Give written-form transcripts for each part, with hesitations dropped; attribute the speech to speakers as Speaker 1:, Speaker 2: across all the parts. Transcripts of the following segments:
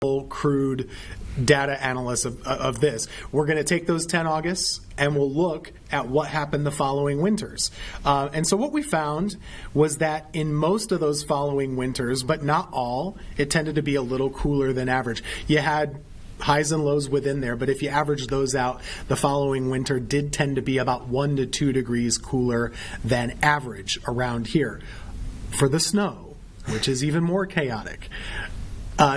Speaker 1: crude data analysts of this. We're going to take those 10 Augusts and we'll look at what happened the following winters. And so what we found was that in most of those following winters, but not all, it tended to be a little cooler than average. You had highs and lows within there, but if you average those out, the following winter did tend to be about 1 to 2 degrees cooler than average around here. For the snow, which is even more chaotic,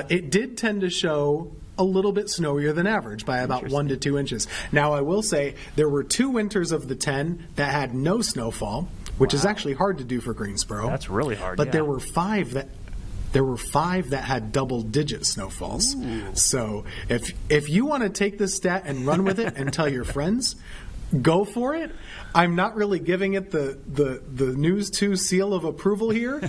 Speaker 1: it did tend to show a little bit snowier than average by about 1 to 2 inches. Now, I will say there were 2 winters of the 10 that had no snowfall, which is actually hard to do for Greensboro.
Speaker 2: That's really hard.
Speaker 1: But there were 5 that had double-digit snowfalls. Ooh. So if you want to take this stat and run with it and tell your friends, go for it. I'm not really giving it the News 2 seal of approval here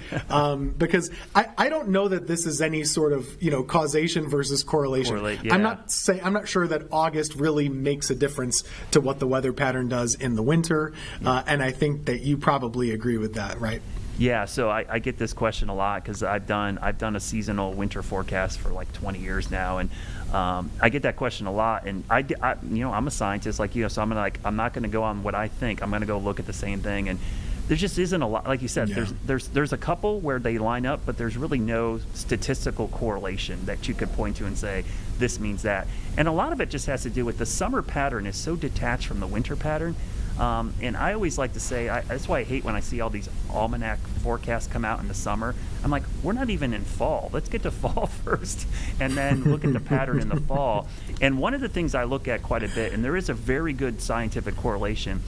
Speaker 1: because I don't know that this is any sort of causation versus correlation. I'm not sure that August really makes a difference to what the weather pattern does in the winter, and I think that you probably agree with that, right?
Speaker 2: Yeah, so I get this question a lot because I've done a seasonal winter forecast for like 20 years now, and I get that question a lot. And I'm a scientist like you, so I'm not going to go on what I think. I'm going to go look at the same thing, and there just isn't a lot. Like you said, there's a couple where they line up, but there's really no statistical correlation that you could point to and say this means that. And a lot of it just has to do with the summer pattern is so detached from the winter pattern. And I always like to say, that's why I hate when I see all these almanac forecasts come out in the summer. I'm like, we're not even in fall. Let's get to fall first and then look at the pattern in the fall. And one of the things I look at quite a bit, and there is a very good scientific correlation,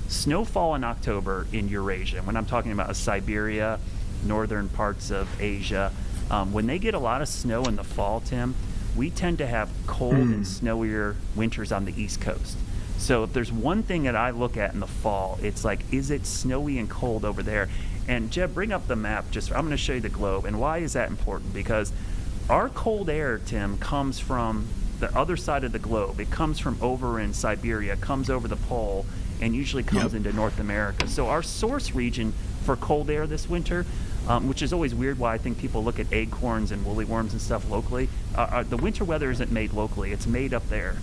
Speaker 2: snowfall in October in Eurasia, when I'm talking about Siberia, northern parts of Asia, when they get a lot of snow in the fall, Tim, we tend to have cold and snowier winters on the East Coast. So if there's one thing that I look at in the fall, it's like, is it snowy and cold over there? And Jeb, bring up the map. I'm going to show you the globe. And why is that important? Because our cold air, Tim, comes from the other side of the globe. It comes from over in Siberia, comes over the pole, and usually comes into North America. So our source region for cold air this winter, which is always weird why I think people look at acorns and woolly worms and stuff locally. The winter weather isn't made locally. It's made up there.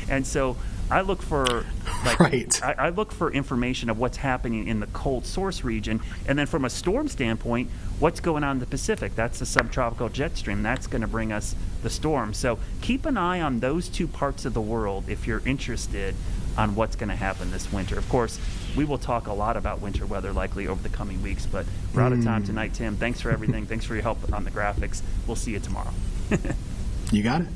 Speaker 2: And so I look for I look for information of what's happening in the cold source region, and then from a storm standpoint, what's going on in the Pacific. That's the subtropical jet stream. That's going to bring us the storm. So keep an eye on those two parts of the world if you're interested on what's going to happen this winter. Of course, we will talk a lot about winter weather likely over the coming weeks, but we're out of time tonight, Tim. Thanks for everything. Thanks for your help on the graphics. We'll see you tomorrow.
Speaker 1: You got it.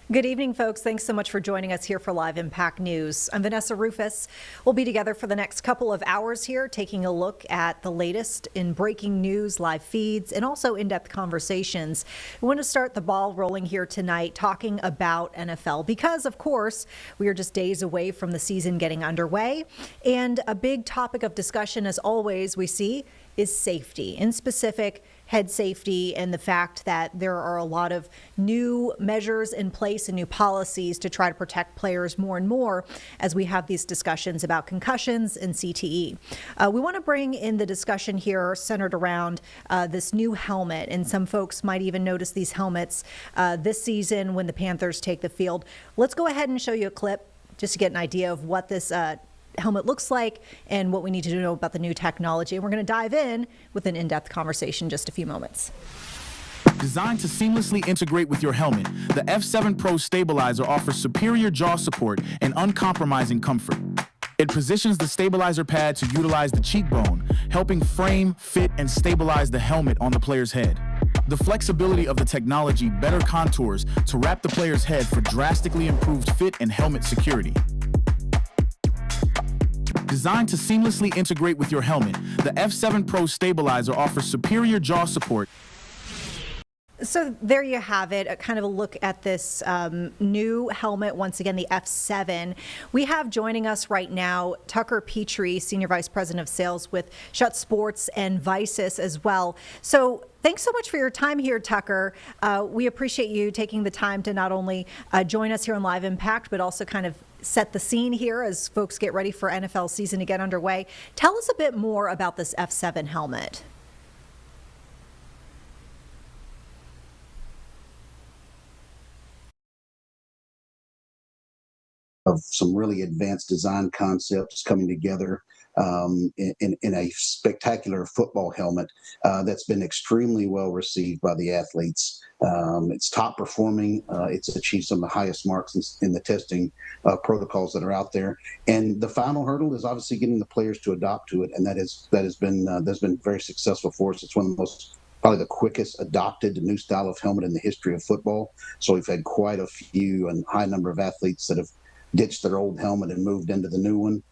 Speaker 3: Good evening, folks. Thanks so much for joining us here for Live Impact News. I'm Vanessa Rufus. We'll be together for the next couple of hours here, taking a look at the latest in breaking news, live feeds, and also in-depth conversations. We want to start the ball rolling here tonight, talking about NFL, because, of course, we are just days away from the season getting underway. And a big topic of discussion, as always, we see, is safety. In specific, head safety, and the fact that there are a lot of new measures in place and new policies to try to protect players more and more as we have these discussions about concussions and CTE. We want to bring in the discussion here centered around this new helmet, and some folks might even notice these helmets this season when the Panthers take the field. Let's go ahead and show you a clip just to get an idea of what this helmet looks like and what we need to know about the new technology. And we're going to dive in with an in-depth conversation in just a few moments.
Speaker 4: Designed to seamlessly integrate with your helmet, the F7 Pro Stabilizer offers superior jaw support and uncompromising comfort. It positions the stabilizer pad to utilize the cheekbone, helping frame, fit, and stabilize the helmet on the player's head. The flexibility of the technology better contours to wrap the player's head for drastically improved fit and helmet security. Designed to seamlessly integrate with your helmet, the F7 Pro Stabilizer offers superior jaw support.
Speaker 3: So there you have it, a kind of a look at this new helmet, once again, the F7. We have joining us right now Tucker Petrie, Senior Vice President of Sales with Shut Sports and Vices as well. So thanks so much for your time here, Tucker. We appreciate you taking the time to not only join us here on Live Impact, but also kind of set the scene here as folks get ready for NFL season to get underway. Tell us a bit more about this F7 helmet.
Speaker 5: Of some really advanced design concepts coming together in a spectacular football helmet that's been extremely well received by the athletes. It's top performing. It's achieved some of the highest marks in the testing protocols that are out there. And the final hurdle is obviously getting the players to adopt to it, and that has been very successful for us. It's one of the most, probably the quickest adopted new style of helmet in the history of football. So we've had quite a few and high number of athletes that have ditched their old helmet and moved into the new one.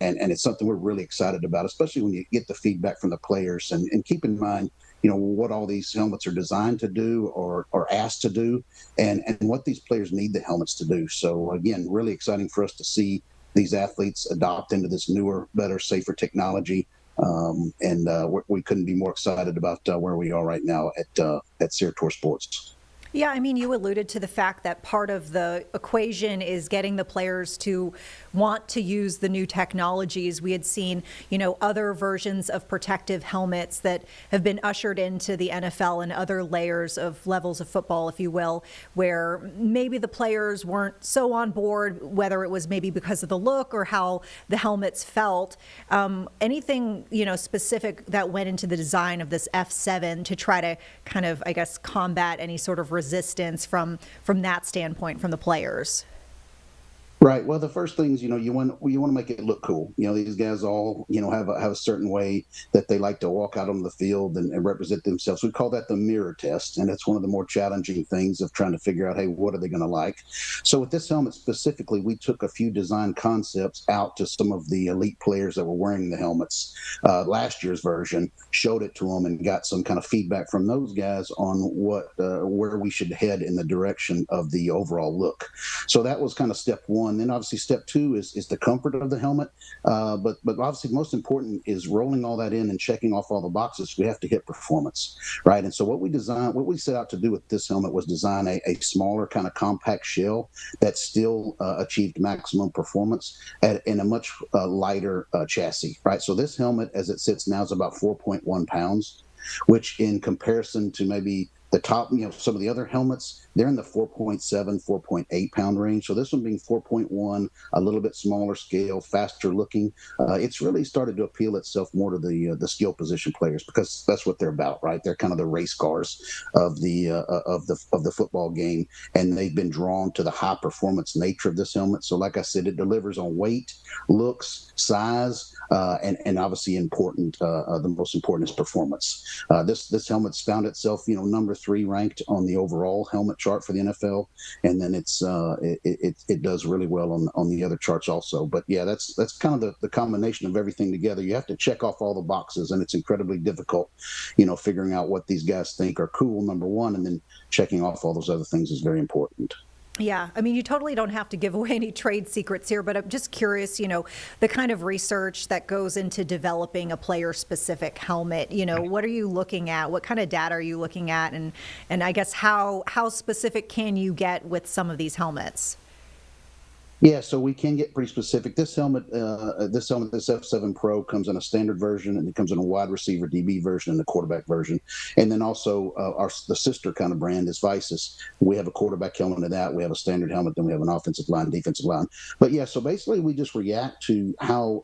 Speaker 5: And it's something we're really excited about, especially when you get the feedback from the players. And keep in mind, what all these helmets are designed to do or asked to do, and what these players need the helmets to do. So again, really exciting for us to see these athletes adopt into this newer, better, safer technology. We couldn't be more excited about where we are right now at Sept Sports.
Speaker 3: Yeah, I mean, you alluded to the fact that part of the equation is getting the players to want to use the new technologies. We had seen, other versions of protective helmets that have been ushered into the NFL and other levels of football, if you will, where maybe the players weren't so on board, whether it was maybe because of the look or how the helmets felt. Anything, specific that went into the design of this F7 to try to kind of, I guess, combat any sort of resistance from that standpoint from the players?
Speaker 5: Right. Well, the first thing is, you want to make it look cool. These guys all, have a certain way that they like to walk out on the field and represent themselves. We call that the mirror test, and it's one of the more challenging things of trying to figure out, hey, what are they going to like? So with this helmet specifically, we took a few design concepts out to some of the elite players that were wearing the helmets. Last year's version, showed it to them and got some kind of feedback from those guys on where we should head in the direction of the overall look. So that was kind of step one. Then obviously step two is the comfort of the helmet. But obviously most important is rolling all that in and checking off all the boxes. We have to hit performance, right? And so what we set out to do with this helmet was design a smaller kind of compact shell that still achieved maximum performance in a much lighter chassis, right? So this helmet, as it sits now, is about 4.1 pounds, which in comparison to maybe the top, some of the other helmets, they're in the 4.7, 4.8 pound range. So this one being 4.1, a little bit smaller scale, faster looking. It's really started to appeal itself more to the skill position players, because that's what they're about, right? They're kind of the race cars of the football game, and they've been drawn to the high performance nature of this helmet. So like I said, it delivers on weight, looks, size, and obviously the most important is performance. This helmet's found itself, number 3 ranked on the overall helmet chart for the NFL, and then it does really well on the other charts also. But yeah, that's kind of the combination of everything together. You have to check off all the boxes, and it's incredibly difficult, figuring out what these guys think are cool, number one, and then checking off all those other things is very important.
Speaker 3: Yeah, I mean, you totally don't have to give away any trade secrets here, but I'm just curious, the kind of research that goes into developing a player-specific helmet. What are you looking at? What kind of data are you looking at? And I guess how specific can you get with some of these helmets?
Speaker 5: Yeah, so we can get pretty specific. This helmet, this F7 Pro, comes in a standard version, and it comes in a wide receiver DB version and a quarterback version. And then also the sister kind of brand is Visus. We have a quarterback helmet of that. We have a standard helmet. Then we have an offensive line, defensive line. But yeah, so basically we just react to how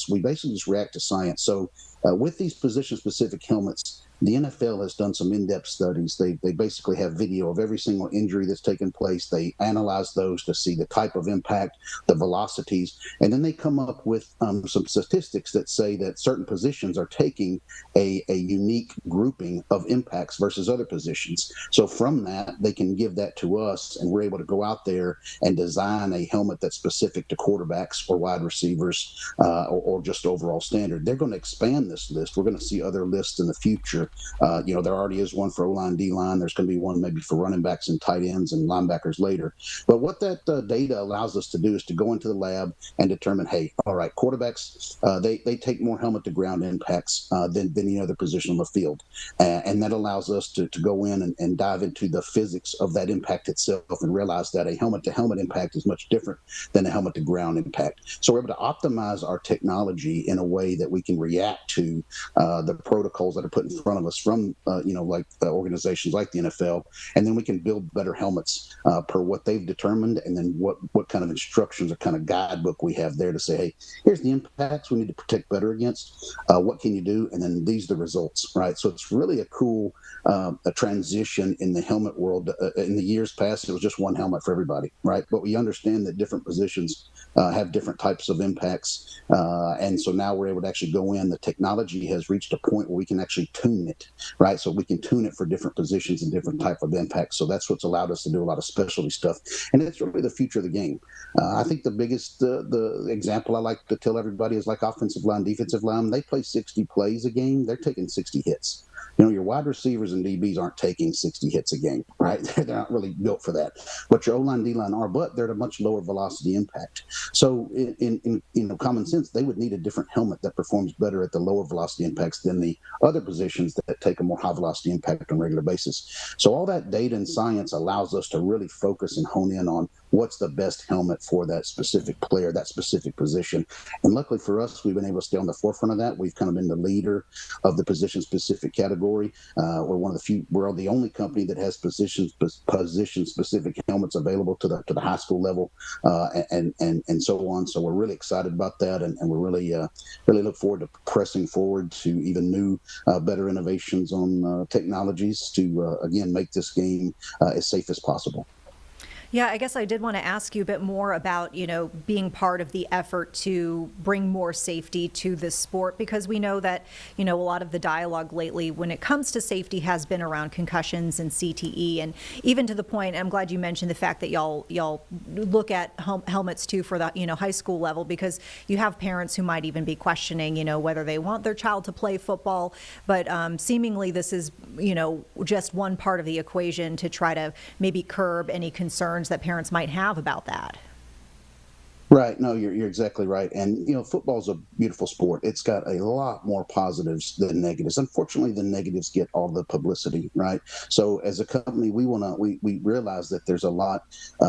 Speaker 5: we basically just react to science. So with these position-specific helmets, the NFL has done some in-depth studies. They basically have video of every single injury that's taken place. They analyze those to see the type of impact, the velocities, and then they come up with some statistics that say that certain positions are taking a unique grouping of impacts versus other positions. So from that, they can give that to us, and we're able to go out there and design a helmet that's specific to quarterbacks or wide receivers or just overall standard. They're going to expand this list. We're going to see other lists in the future. There already is one for O-line, D-line. There's going to be one maybe for running backs and tight ends and linebackers later. But what that data allows us to do is to go into the lab and determine, hey, all right, quarterbacks, they take more helmet-to-ground impacts than any other position on the field. And that allows us to go in and dive into the physics of that impact itself and realize that a helmet-to-helmet impact is much different than a helmet-to-ground impact. So we're able to optimize our technology in a way that we can react to the protocols that are put in front of us from organizations like the NFL, and then we can build better helmets per what they've determined, and then what kind of instructions or kind of guidebook we have there to say, hey, here's the impacts we need to protect better against. What can you do? And then these are the results, right? So it's really a cool a transition in the helmet world. In the years past, it was just one helmet for everybody, right? But we understand that different positions have different types of impacts, and so now we're able to actually go in. The technology has reached a point where we can actually tune it, right? So we can tune it for different positions and different type of impacts. So that's what's allowed us to do a lot of specialty stuff, and it's really the future of the game. I think the biggest the example I like to tell everybody is like offensive line, defensive line. They play 60 plays a game. They're taking 60 hits. Your wide receivers and DBs aren't taking 60 hits a game, right? They're not really built for that. But your O-line, D-line are, but they're at a much lower velocity impact. So in common sense, they would need a different helmet that performs better at the lower velocity impacts than the other positions that take a more high velocity impact on a regular basis. So all that data and science allows us to really focus and hone in on what's the best helmet for that specific player, that specific position. And luckily for us, we've been able to stay on the forefront of that. We've kind of been the leader of the position-specific category. We're the only company that has position-specific helmets available to the high school level, and so on. So we're really excited about that, and we're really look forward to pressing forward to even new, better innovations on technologies to again make this game as safe as possible.
Speaker 3: Yeah, I guess I did want to ask you a bit more about, being part of the effort to bring more safety to this sport, because we know that, a lot of the dialogue lately when it comes to safety has been around concussions and CTE, and even to the point, I'm glad you mentioned the fact that y'all look at helmets too for the, high school level, because you have parents who might even be questioning, whether they want their child to play football, but seemingly this is, just one part of the equation to try to maybe curb any concerns that parents might have about that.
Speaker 5: Right. No, you're exactly right. And, football's a beautiful sport. It's got a lot more positives than negatives. Unfortunately, the negatives get all the publicity, right? So as a company, we realize that there's a lot.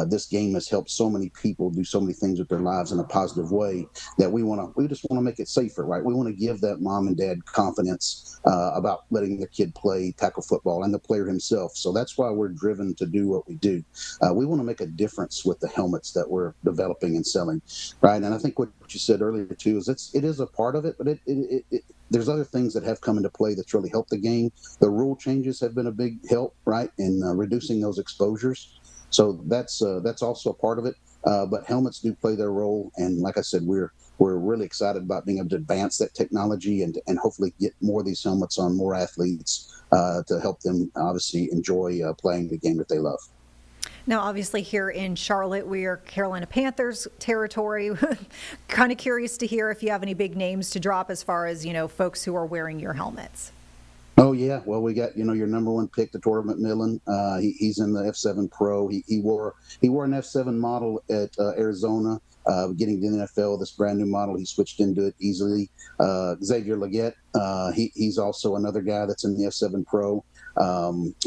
Speaker 5: This game has helped so many people do so many things with their lives in a positive way that we just want to make it safer, right? We want to give that mom and dad confidence about letting their kid play tackle football and the player himself. So that's why we're driven to do what we do. We want to make a difference with the helmets that we're developing and selling. Right, and I think what you said earlier too is it is a part of it, but there's other things that have come into play that's really helped the game. The rule changes have been a big help, right, in reducing those exposures. So that's also a part of it. But helmets do play their role, and like I said, we're really excited about being able to advance that technology and hopefully get more of these helmets on more athletes to help them obviously enjoy playing the game that they love.
Speaker 3: Now, obviously, here in Charlotte, we are Carolina Panthers territory. Kind of curious to hear if you have any big names to drop as far as, folks who are wearing your helmets.
Speaker 5: Oh yeah, well we got your number one pick, the Torrey McMillan. He's in the F7 Pro. He wore an F7 model at Arizona. Getting to the NFL, this brand new model, he switched into it easily. Xavier Leggett, he's also another guy that's in the F7 Pro.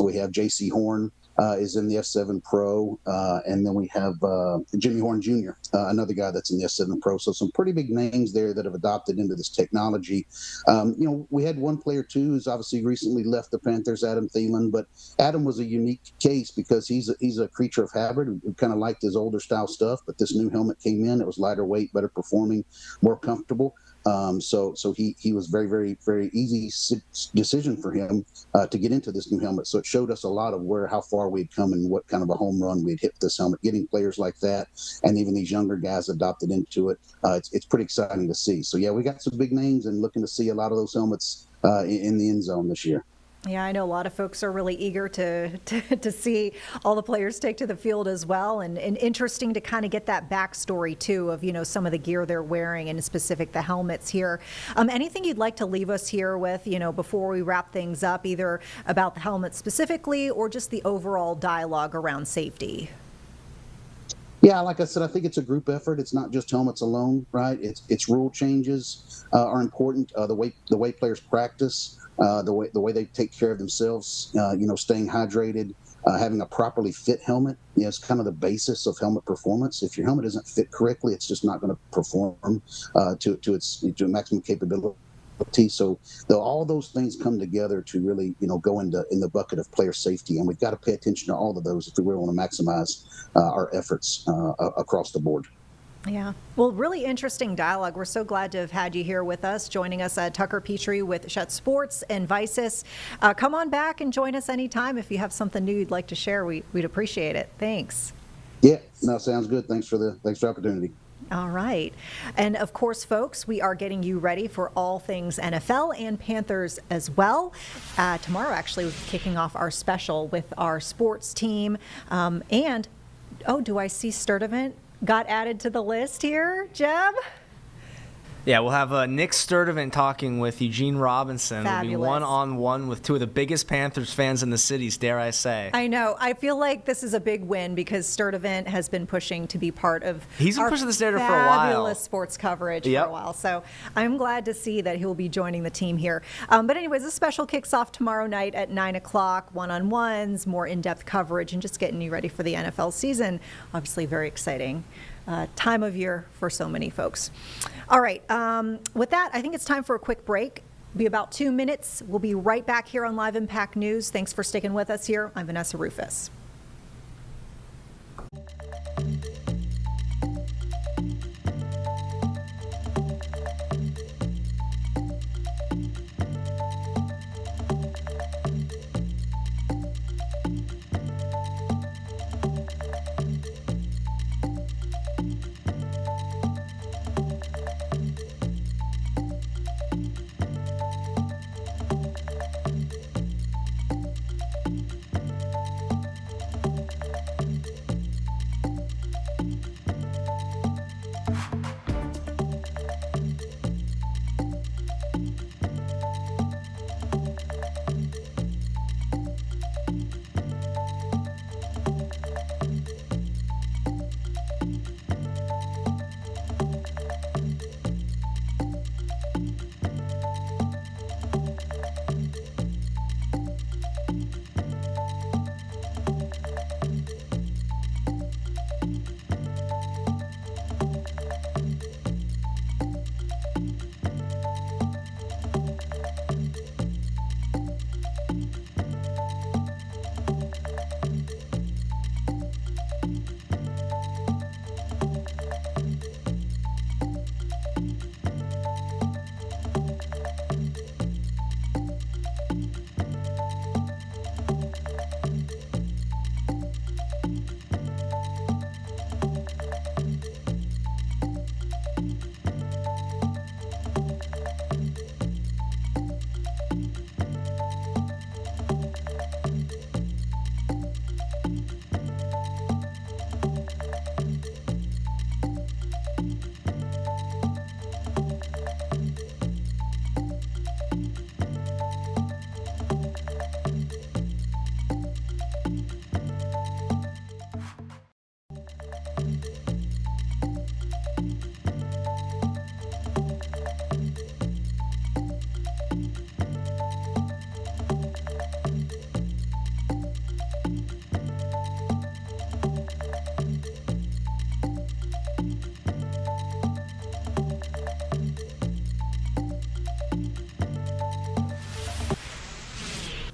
Speaker 5: We have J.C. Horn. Is in the F7 Pro, and then we have Jimmy Horn Jr., another guy that's in the F7 Pro. So some pretty big names there that have adopted into this technology. We had one player too who's obviously recently left the Panthers, Adam Thielen, but Adam was a unique case because he's a creature of habit who kind of liked his older style stuff. But this new helmet came in; it was lighter weight, better performing, more comfortable. So he was very, very, very easy decision for him to get into this new helmet. So it showed us a lot of how far we'd come and what kind of a home run we'd hit with this helmet. Getting players like that and even these younger guys adopted into it, it's pretty exciting to see. So yeah, we got some big names and looking to see a lot of those helmets in the end zone this year.
Speaker 3: Yeah, I know a lot of folks are really eager to see all the players take to the field as well, and interesting to kind of get that backstory too of some of the gear they're wearing, and in specific the helmets here. Anything you'd like to leave us here with before we wrap things up, either about the helmet specifically or just the overall dialogue around safety?
Speaker 5: Yeah, like I said, I think it's a group effort. It's not just helmets alone, right? It's rule changes are important. The way players practice. The way they take care of themselves, staying hydrated, having a properly fit helmet is kind of the basis of helmet performance. If your helmet isn't fit correctly, it's just not going to perform to maximum capability. So all those things come together to really, go in the bucket of player safety, and we've got to pay attention to all of those if we really want to maximize our efforts across the board.
Speaker 3: Yeah. Well, really interesting dialogue. We're so glad to have had you here with us, joining us at Tucker Petrie with Sept Sports and Vices. Come on back and join us anytime if you have something new you'd like to share. We'd appreciate it. Thanks.
Speaker 5: Yeah, no, sounds good. Thanks for the opportunity.
Speaker 3: All right. And of course, folks, we are getting you ready for all things NFL and Panthers as well. Tomorrow, actually, we're kicking off our special with our sports team. Do I see Sturdivant got added to the list here, Jeb?
Speaker 6: Yeah, we'll have Nick Sturdivant talking with Eugene Robinson.
Speaker 3: Fabulous.
Speaker 6: It'll be one-on-one with two of the biggest Panthers fans in the cities, dare I say.
Speaker 3: I know. I feel like this is a big win because Sturdivant has been pushing to be part of
Speaker 6: He's been pushing this narrative for a while.
Speaker 3: Fabulous sports coverage for a while. So I'm glad to see that he'll be joining the team here. But anyways, this special kicks off tomorrow night at 9 o'clock, one-on-ones, more in-depth coverage, and just getting you ready for the NFL season. Obviously very exciting. Time of year for so many folks. All right. With that, I think it's time for a quick break. It'll be about 2 minutes. We'll be right back here on Live Impact News. Thanks for sticking with us here. I'm Vanessa Rufus.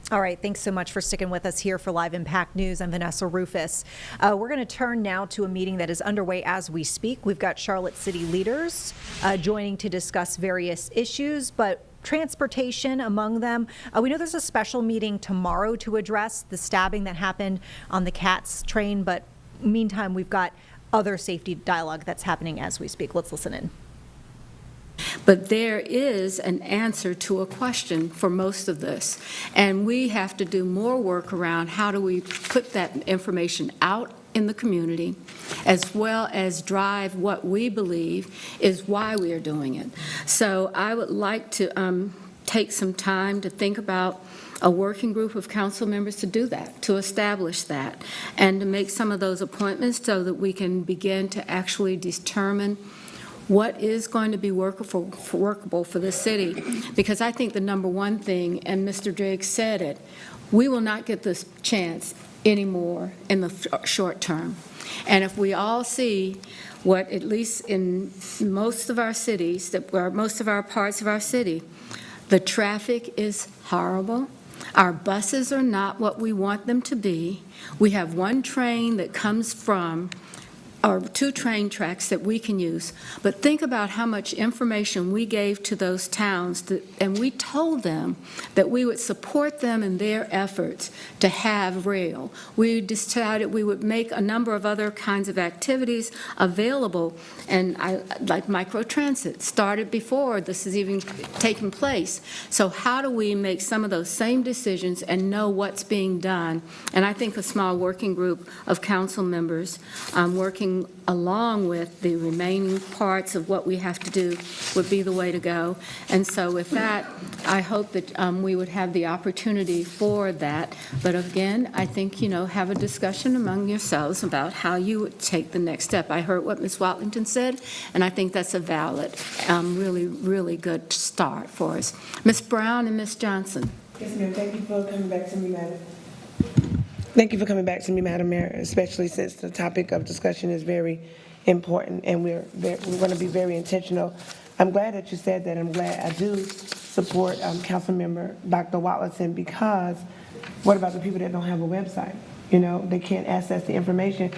Speaker 3: All right, thanks so much for sticking with us here for Live Impact News. I'm Vanessa Rufus. We're going to turn now to a meeting that is underway as we speak. We've got Charlotte City leaders joining to discuss various issues, but transportation among them. We know there's a special meeting tomorrow to address the stabbing that happened on the CATS train, but meantime, we've got other safety dialogue that's happening as we speak. Let's listen in.
Speaker 7: But there is an answer to a question for most of this. And we have to do more work around how do we put that information out in the community, as well as drive what we believe is why we are doing it. So I would like to take some time to think about a working group of council members to do that, to establish that, and to make some of those appointments so that we can begin to actually determine what is going to be workable for the city. Because I think the number one thing, and Mr. Driggs said it, we will not get this chance anymore in the short term. And if we all see what, at least in most of our cities, most of our parts of our city, the traffic is horrible. Our buses are not what we want them to be. We have one train that comes from, or two train tracks that we can use. But think about how much information we gave to those towns, and we told them that we would support them in their efforts to have rail. We decided we would make a number of other kinds of activities available, and like microtransit started before this is even taken place. So how do we make some of those same decisions and know what's being done? And I think a small working group of council members working along with the remaining parts of what we have to do would be the way to go. And so with that, I hope that we would have the opportunity for that. But again, I think, have a discussion among yourselves about how you would take the next step. I heard what Ms. Watlington said, and I think that's a valid, really, really good start for us. Ms. Brown and Ms. Johnson.
Speaker 8: Yes, ma'am. Thank you for coming back to me, Madam. Thank you for coming back to me, Madam Mayor, especially since the topic of discussion is very important, and we're going to be very intentional. I'm glad that you said that. I'm glad I do support Councilmember Dr. Watlington, because what about the people that don't have a website? They can't access the information.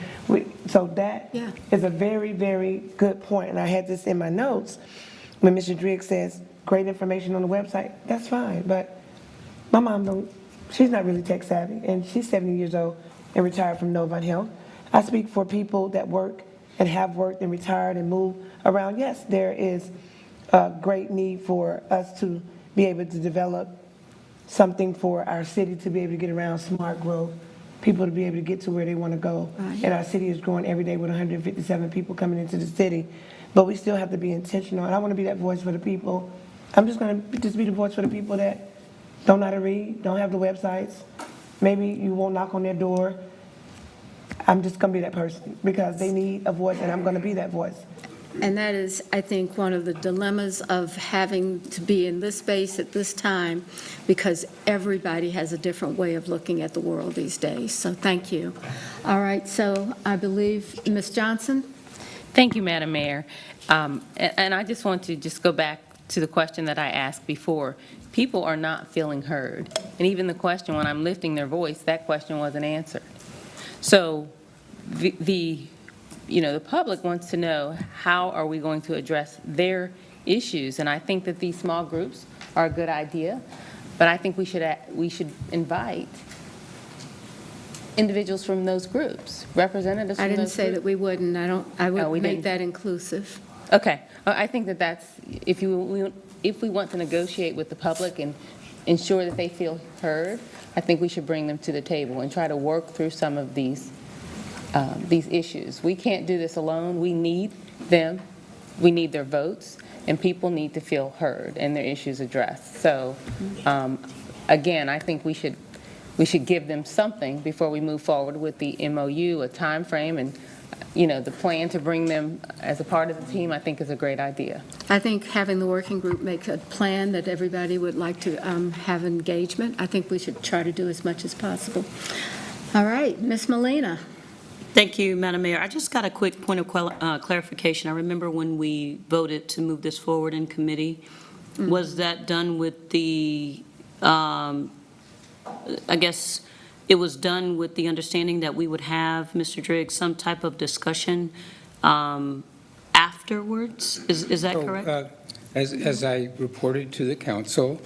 Speaker 8: So that is a very, very good point, and I had this in my notes when Mr. Driggs says great information on the website. That's fine, but my mom she's not really tech savvy, and she's 70 years old and retired from Novant Health. I speak for people that work and have worked and retired and moved around. Yes, there is a great need for us to be able to develop something for our city to be able to get around smart growth, people to be able to get to where they want to go. Right. And our city is growing every day with 157 people coming into the city. But we still have to be intentional, and I want to be that voice for the people. I'm just going to be the voice for the people that don't know how to read, don't have the websites. Maybe you won't knock on their door. I'm just going to be that person because they need a voice, and I'm going to be that voice.
Speaker 7: And that is, I think, one of the dilemmas of having to be in this space at this time, because everybody has a different way of looking at the world these days. So thank you. All right, so I believe Ms. Johnson.
Speaker 9: Thank you, Madam Mayor. And I just want to go back to the question that I asked before. People are not feeling heard. And even the question, when I'm lifting their voice, that question wasn't answered. So the public wants to know, how are we going to address their issues? And I think that these small groups are a good idea, but I think we should invite individuals from those groups, representatives from those groups.
Speaker 7: I didn't say that we wouldn't. I would make that inclusive.
Speaker 9: Okay. I think that that's, if we want to negotiate with the public and ensure that they feel heard, I think we should bring them to the table and try to work through some of these issues. We can't do this alone. We need them. We need their votes, and people need to feel heard and their issues addressed. So, again, I think we should give them something before we move forward with the MOU, a time frame, and the plan to bring them as a part of the team, I think, is a great idea.
Speaker 7: I think having the working group make a plan that everybody would like to have engagement, I think we should try to do as much as possible. All right, Ms. Molina.
Speaker 10: Thank you, Madam Mayor. I just got a quick point of clarification. I remember when we voted to move this forward in committee, was that done with the I guess it was done with the understanding that we would have, Mr. Driggs, some type of discussion afterwards. Is that correct?
Speaker 11: As I reported to the council,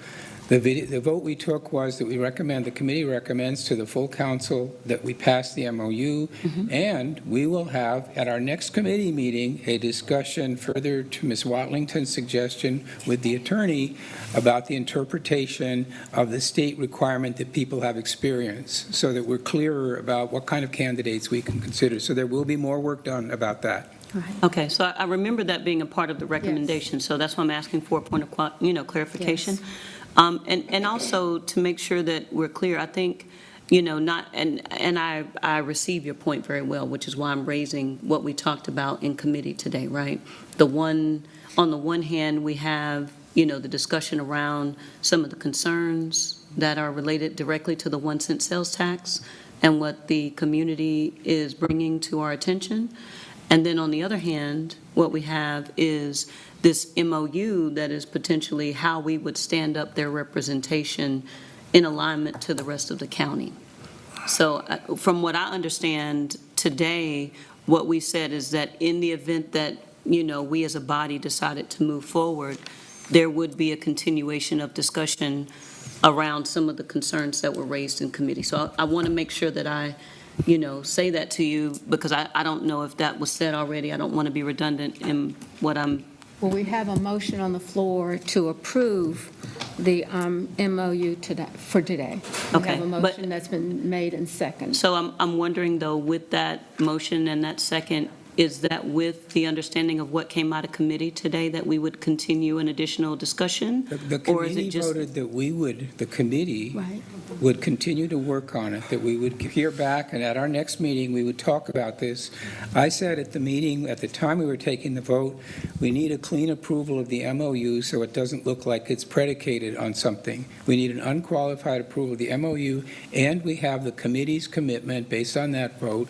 Speaker 11: the vote we took was that the committee recommends to the full council that we pass the MOU, and we will have at our next committee meeting a discussion further to Ms. Watlington's suggestion with the attorney about the interpretation of the state requirement that people have experience, so that we're clearer about what kind of candidates we can consider. So there will be more work done about that.
Speaker 10: Right. Okay, so I remember that being a part of the recommendation, so that's why I'm asking for a point of clarification.
Speaker 7: Yes.
Speaker 10: And also to make sure that we're clear, I think, I receive your point very well, which is why I'm raising what we talked about in committee today, right? On the one hand, we have, the discussion around some of the concerns that are related directly to the 1 cent sales tax and what the community is bringing to our attention. And then on the other hand, what we have is this MOU that is potentially how we would stand up their representation in alignment to the rest of the county. So from what I understand today, what we said is that in the event that, we as a body decided to move forward, there would be a continuation of discussion around some of the concerns that were raised in committee. So I want to make sure that I say that to you, because I don't know if that was said already. I don't want to be redundant in what I'm.
Speaker 7: Well, we have a motion on the floor to approve the MOU for today. We
Speaker 10: Okay,
Speaker 7: have a motion that's been made and second.
Speaker 10: So I'm wondering, though, with that motion and that second, is that with the understanding of what came out of committee today, that we would continue an additional discussion?
Speaker 11: The
Speaker 10: Or is it
Speaker 11: committee
Speaker 10: just?
Speaker 11: voted that the committee
Speaker 7: Right.
Speaker 11: would continue to work on it, that we would hear back, and at our next meeting, we would talk about this. I said at the meeting, at the time we were taking the vote, we need a clean approval of the MOU so it doesn't look like it's predicated on something. We need an unqualified approval of the MOU, and we have the committee's commitment, based on that vote,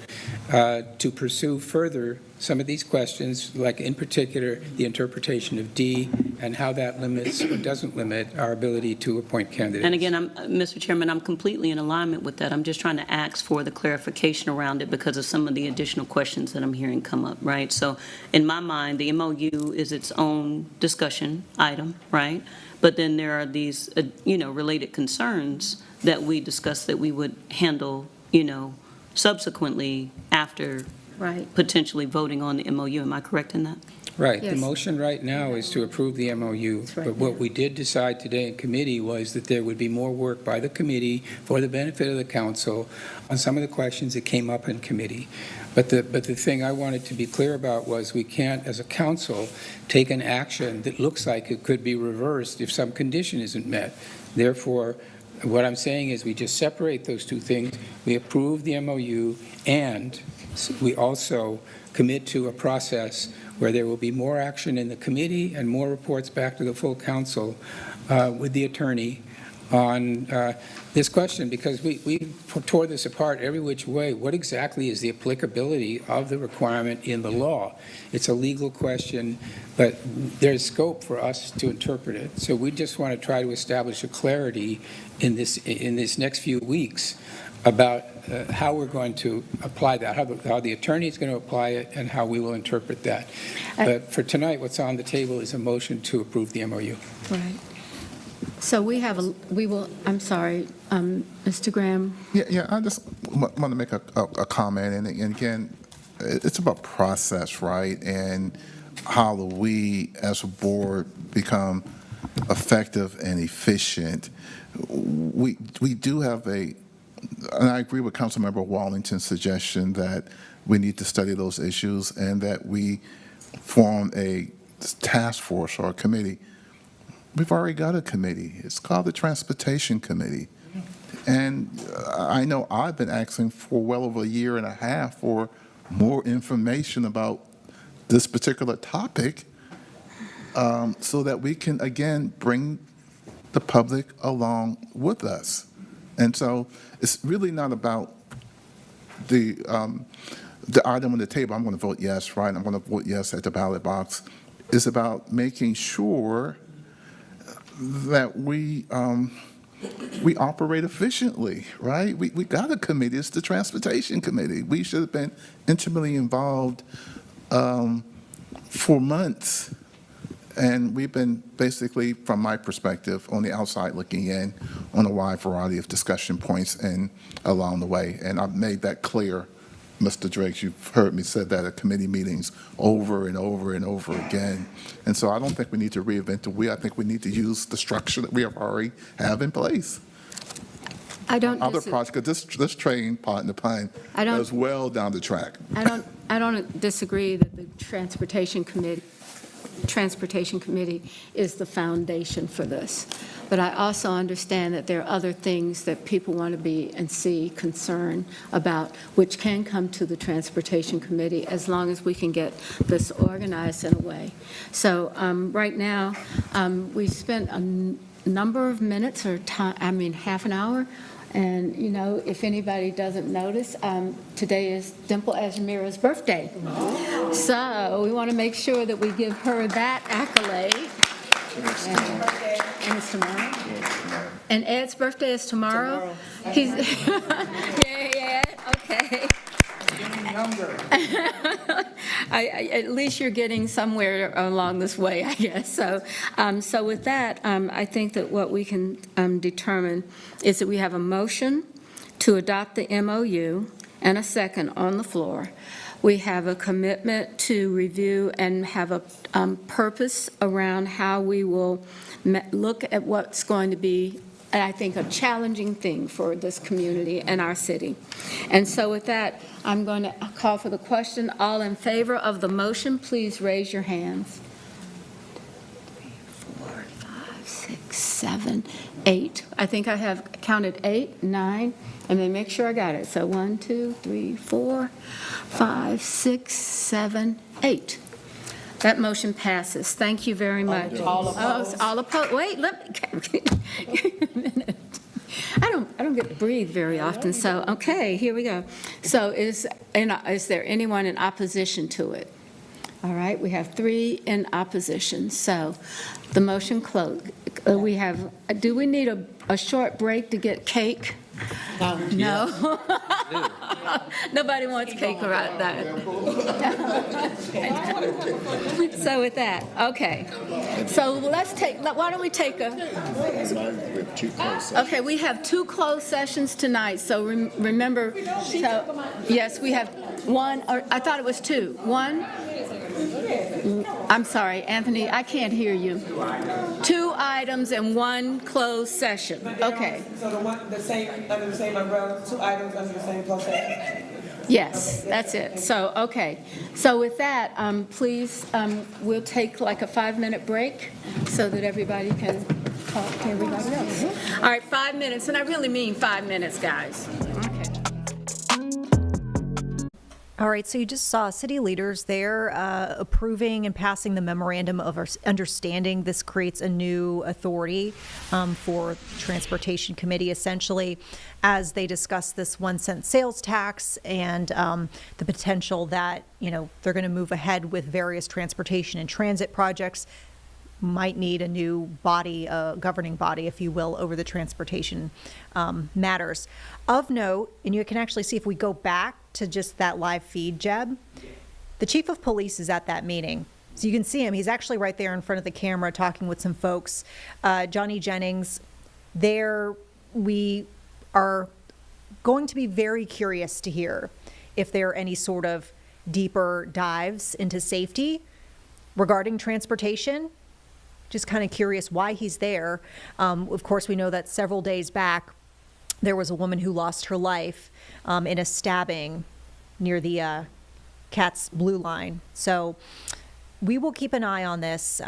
Speaker 11: to pursue further some of these questions, like in particular, the interpretation of D and how that limits or doesn't limit our ability to appoint candidates.
Speaker 10: And again, Mr. Chairman, I'm completely in alignment with that. I'm just trying to ask for the clarification around it because of some of the additional questions that I'm hearing come up, right? So in my mind, the MOU is its own discussion item, right? But then there are these, related concerns that we discussed that we would handle, subsequently after
Speaker 7: Right.
Speaker 10: potentially voting on the MOU. Am I correct in that?
Speaker 11: Right. The
Speaker 7: Yes.
Speaker 11: motion right now is to approve the MOU.
Speaker 7: That's right,
Speaker 11: But what
Speaker 7: yeah.
Speaker 11: we did decide today in committee was that there would be more work by the committee for the benefit of the council on some of the questions that came up in committee. But the thing I wanted to be clear about was we can't, as a council, take an action that looks like it could be reversed if some condition isn't met. Therefore, what I'm saying is we just separate those two things. We approve the MOU, and we also commit to a process where there will be more action in the committee and more reports back to the full council with the attorney on this question, because we tore this apart every which way. What exactly is the applicability of the requirement in the law? It's a legal question, but there's scope for us to interpret it. So we just want to try to establish a clarity in this next few weeks about how we're going to apply that, how the attorney is going to apply it, and how we will interpret that. But for tonight, what's on the table is a motion to approve the MOU.
Speaker 7: Right. So I'm sorry, Mr. Graham.
Speaker 12: Yeah, I just want to make a comment, and again, it's about process, right? And how do we, as a board, become effective and efficient? We do have and I agree with Councilmember Wallington's suggestion that we need to study those issues and that we form a task force or a committee. We've already got a committee. It's called the Transportation Committee. And I know I've been asking for well over a year and a half for more information about this particular topic so that we can, again, bring the public along with us. And so it's really not about the item on the table. I'm going to vote yes, right? I'm going to vote yes at the ballot box. It's about making sure that we we operate efficiently, right? We got a committee. It's the Transportation Committee. We should have been intimately involved for months. And we've been basically, from my perspective, on the outside looking in on a wide variety of discussion points and along the way. And I've made that clear, Mr. Driggs. You've heard me say that at committee meetings over and over and over again. And so I don't think we need to reinvent the wheel. I think we need to use the structure that we already have in place.
Speaker 7: I don't
Speaker 12: Other projects, this train, pardon the pun, goes well down the track.
Speaker 7: I don't disagree that the Transportation Committee is the foundation for this. But I also understand that there are other things that people want to be and see concern about, which can come to the Transportation Committee as long as we can get this organized in a way. So right now, we spent a number of minutes or time, half an hour. And, you know, if anybody doesn't notice, today is Dimple Ajamira's birthday. So we want to make sure that we give her that accolade. And it's tomorrow? And Ed's birthday is tomorrow? He's yeah, okay. At least you're getting somewhere along this way, I guess. So with that, I think that what we can determine is that we have a motion to adopt the MOU and a second on the floor. We have a commitment to review and have a purpose around how we will look at what's going to be, I think, a challenging thing for this community and our city. And so with that, I'm going to call for the question. All in favor of the motion, please raise your hands. 3, 4, 5, 6, 7, 8. I think I have counted 8, 9, and then make sure I got it. So 1, 2, 3, 4, 5, 6, 7, 8. That motion passes. Thank you very much.
Speaker 8: All opposed?
Speaker 7: All opposed. Wait, let me. A minute. I don't get to breathe very often. So okay, here we go. So is there anyone in opposition to it? All right, we have 3 in opposition. So the motion closed. We have. Do we need a short break to get cake? No. Nobody wants cake around that. So with that, okay. So why don't we take okay, we have 2 closed sessions tonight, so remember, yes, we have 1, or I thought it was 2. 1? I'm sorry, Anthony, I can't hear you. 2 items and 1 closed session. Okay.
Speaker 8: So under the same umbrella, 2 items under the same closed session?
Speaker 7: Yes, that's it. So, okay. So with that, please, we'll take like a 5-minute break so that everybody can talk to everybody else. All right, 5 minutes, and I really mean 5 minutes, guys. Okay.
Speaker 3: All right, so you just saw city leaders there approving and passing the memorandum of understanding. This creates a new authority for Transportation Committee, essentially, as they discuss this 1-cent sales tax and the potential that, you know, they're going to move ahead with various transportation and transit projects. Might need a new body, governing body, if you will, over the transportation matters. Of note, and you can actually see if we go back to just that live feed, Jeb, the chief of police is at that meeting. So you can see him. He's actually right there in front of the camera talking with some folks. Johnny Jennings, there we are going to be very curious to hear if there are any sort of deeper dives into safety regarding transportation. Just kind of curious why he's there. Of course, we know that several days back, there was a woman who lost her life in a stabbing near the Cat's Blue Line. So we will keep an eye on this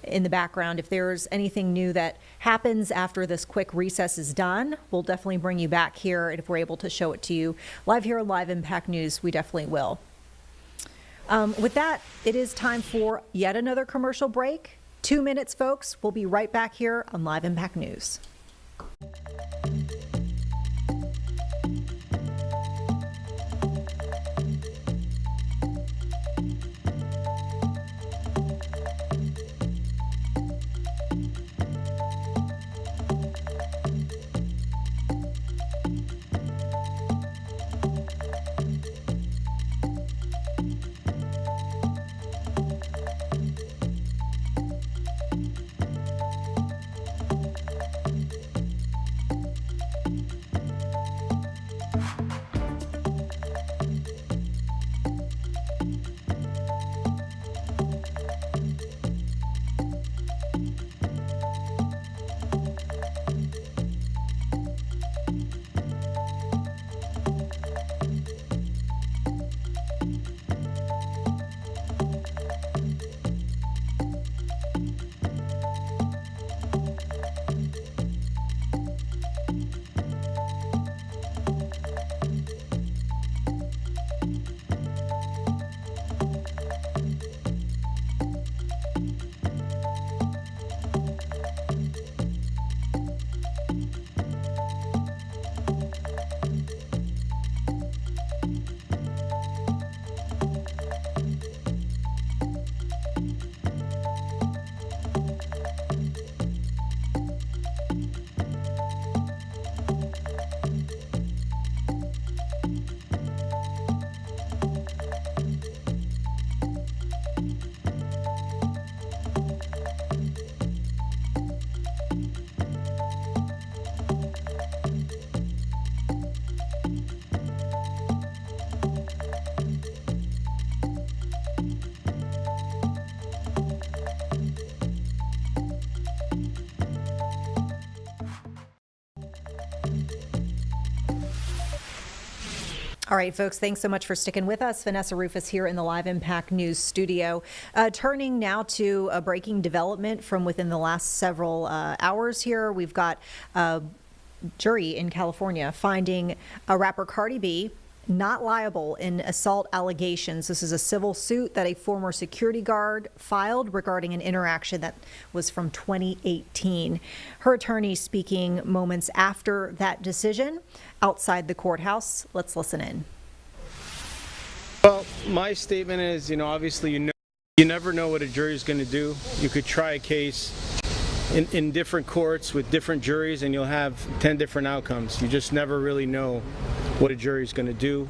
Speaker 3: in the background. If there's anything new that happens after this quick recess is done, we'll definitely bring you back here. And if we're able to show it to you live here on Live Impact News, we definitely will. With that, it is time for yet another commercial break. 2 minutes, folks. We'll be right back here on Live Impact News. All right, folks, thanks so much for sticking with us. Vanessa Rufus here in the Live Impact News studio. Turning now to a breaking development from within the last several hours here. We've got a jury in California finding rapper Cardi B not liable in assault allegations. This is a civil suit that a former security guard filed regarding an interaction that was from 2018. Her attorney speaking moments after that decision outside the courthouse. Let's listen in.
Speaker 13: Well, my statement is, obviously, you never know what a jury is going to do. You could try a case in different courts with different juries and you'll have 10 different outcomes. You just never really know what a jury is going to do.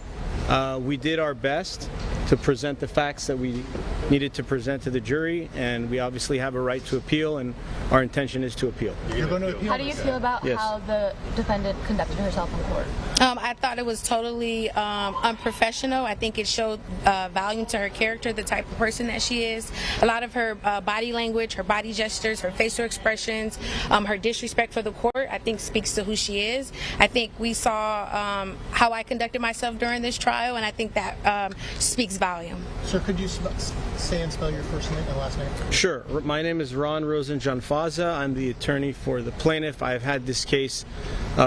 Speaker 13: We did our best to present the facts that we needed to present to the jury, and we obviously have a right to appeal, and our intention is to appeal.
Speaker 14: You're going to appeal? How do you feel about how the defendant conducted herself in court?
Speaker 15: I thought it was totally unprofessional. I think it showed value to her character, the type of person that she is. A lot of her body language, her body gestures, her facial expressions, her disrespect for the court, I think speaks to who she is. I think we saw how I conducted myself during this trial, and I think that speaks volume.
Speaker 14: Sir, could you say and spell your first name and last name?
Speaker 13: Sure. My name is Ron Rosenjohn-Faza. I'm the attorney for the plaintiff. I've had this case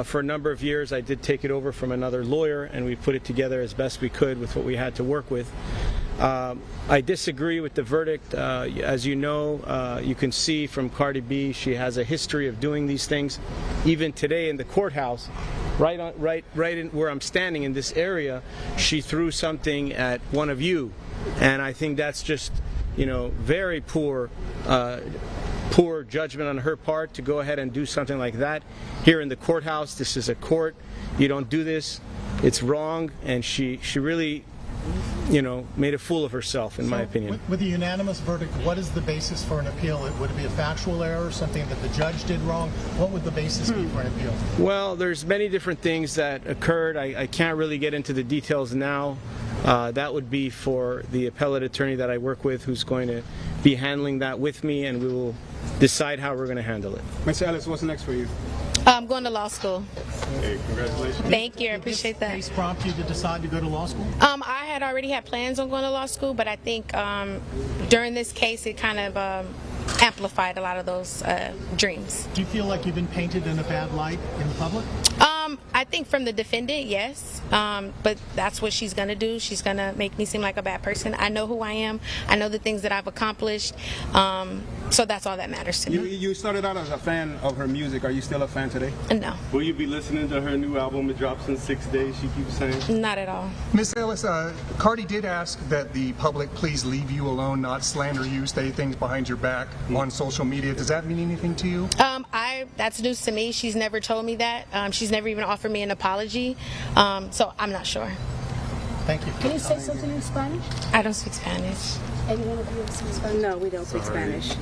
Speaker 13: for a number of years. I did take it over from another lawyer, and we put it together as best we could with what we had to work with. I disagree with the verdict. As you know, you can see from Cardi B, she has a history of doing these things. Even today in the courthouse, right in where I'm standing in this area, she threw something at one of you, and I think that's just, very poor judgment on her part to go ahead and do something like that here in the courthouse. This is a court. You don't do this. It's wrong, and she really, made a fool of herself, in my opinion.
Speaker 14: With a unanimous verdict, what is the basis for an appeal? Would it be a factual error, something that the judge did wrong? What would the basis be for an appeal?
Speaker 13: Well, there's many different things that occurred. I can't really get into the details now. That would be for the appellate attorney that I work with, who's going to be handling that with me, and we will decide how we're going to handle it.
Speaker 14: Ms. Ellis, what's next for you?
Speaker 15: I'm going to law school.
Speaker 14: Hey, congratulations.
Speaker 15: Thank you. I appreciate that.
Speaker 14: Did this case prompt you to decide to go to law school?
Speaker 15: I had already had plans on going to law school, but I think during this case it kind of amplified a lot of those dreams.
Speaker 14: Do you feel like you've been painted in a bad light in the public?
Speaker 15: I think from the defendant, yes, but that's what she's going to do. She's going to make me seem like a bad person. I know who I am. I know the things that I've accomplished, so that's all that matters to me.
Speaker 14: You started out as a fan of her music. Are you still a fan today?
Speaker 15: No.
Speaker 16: Will you be listening to her new album? It drops in 6 days, she keeps saying.
Speaker 15: Not at all.
Speaker 14: Ms. Ellis, Cardi did ask that the public please leave you alone, not slander you, say things behind your back on social media. Does that mean anything to you?
Speaker 15: That's news to me. She's never told me that. She's never even offered me an apology, so I'm not sure.
Speaker 14: Thank you.
Speaker 17: Can you say something in Spanish?
Speaker 15: I don't speak Spanish.
Speaker 17: Anyone of you speak Spanish? No, we don't speak Spanish.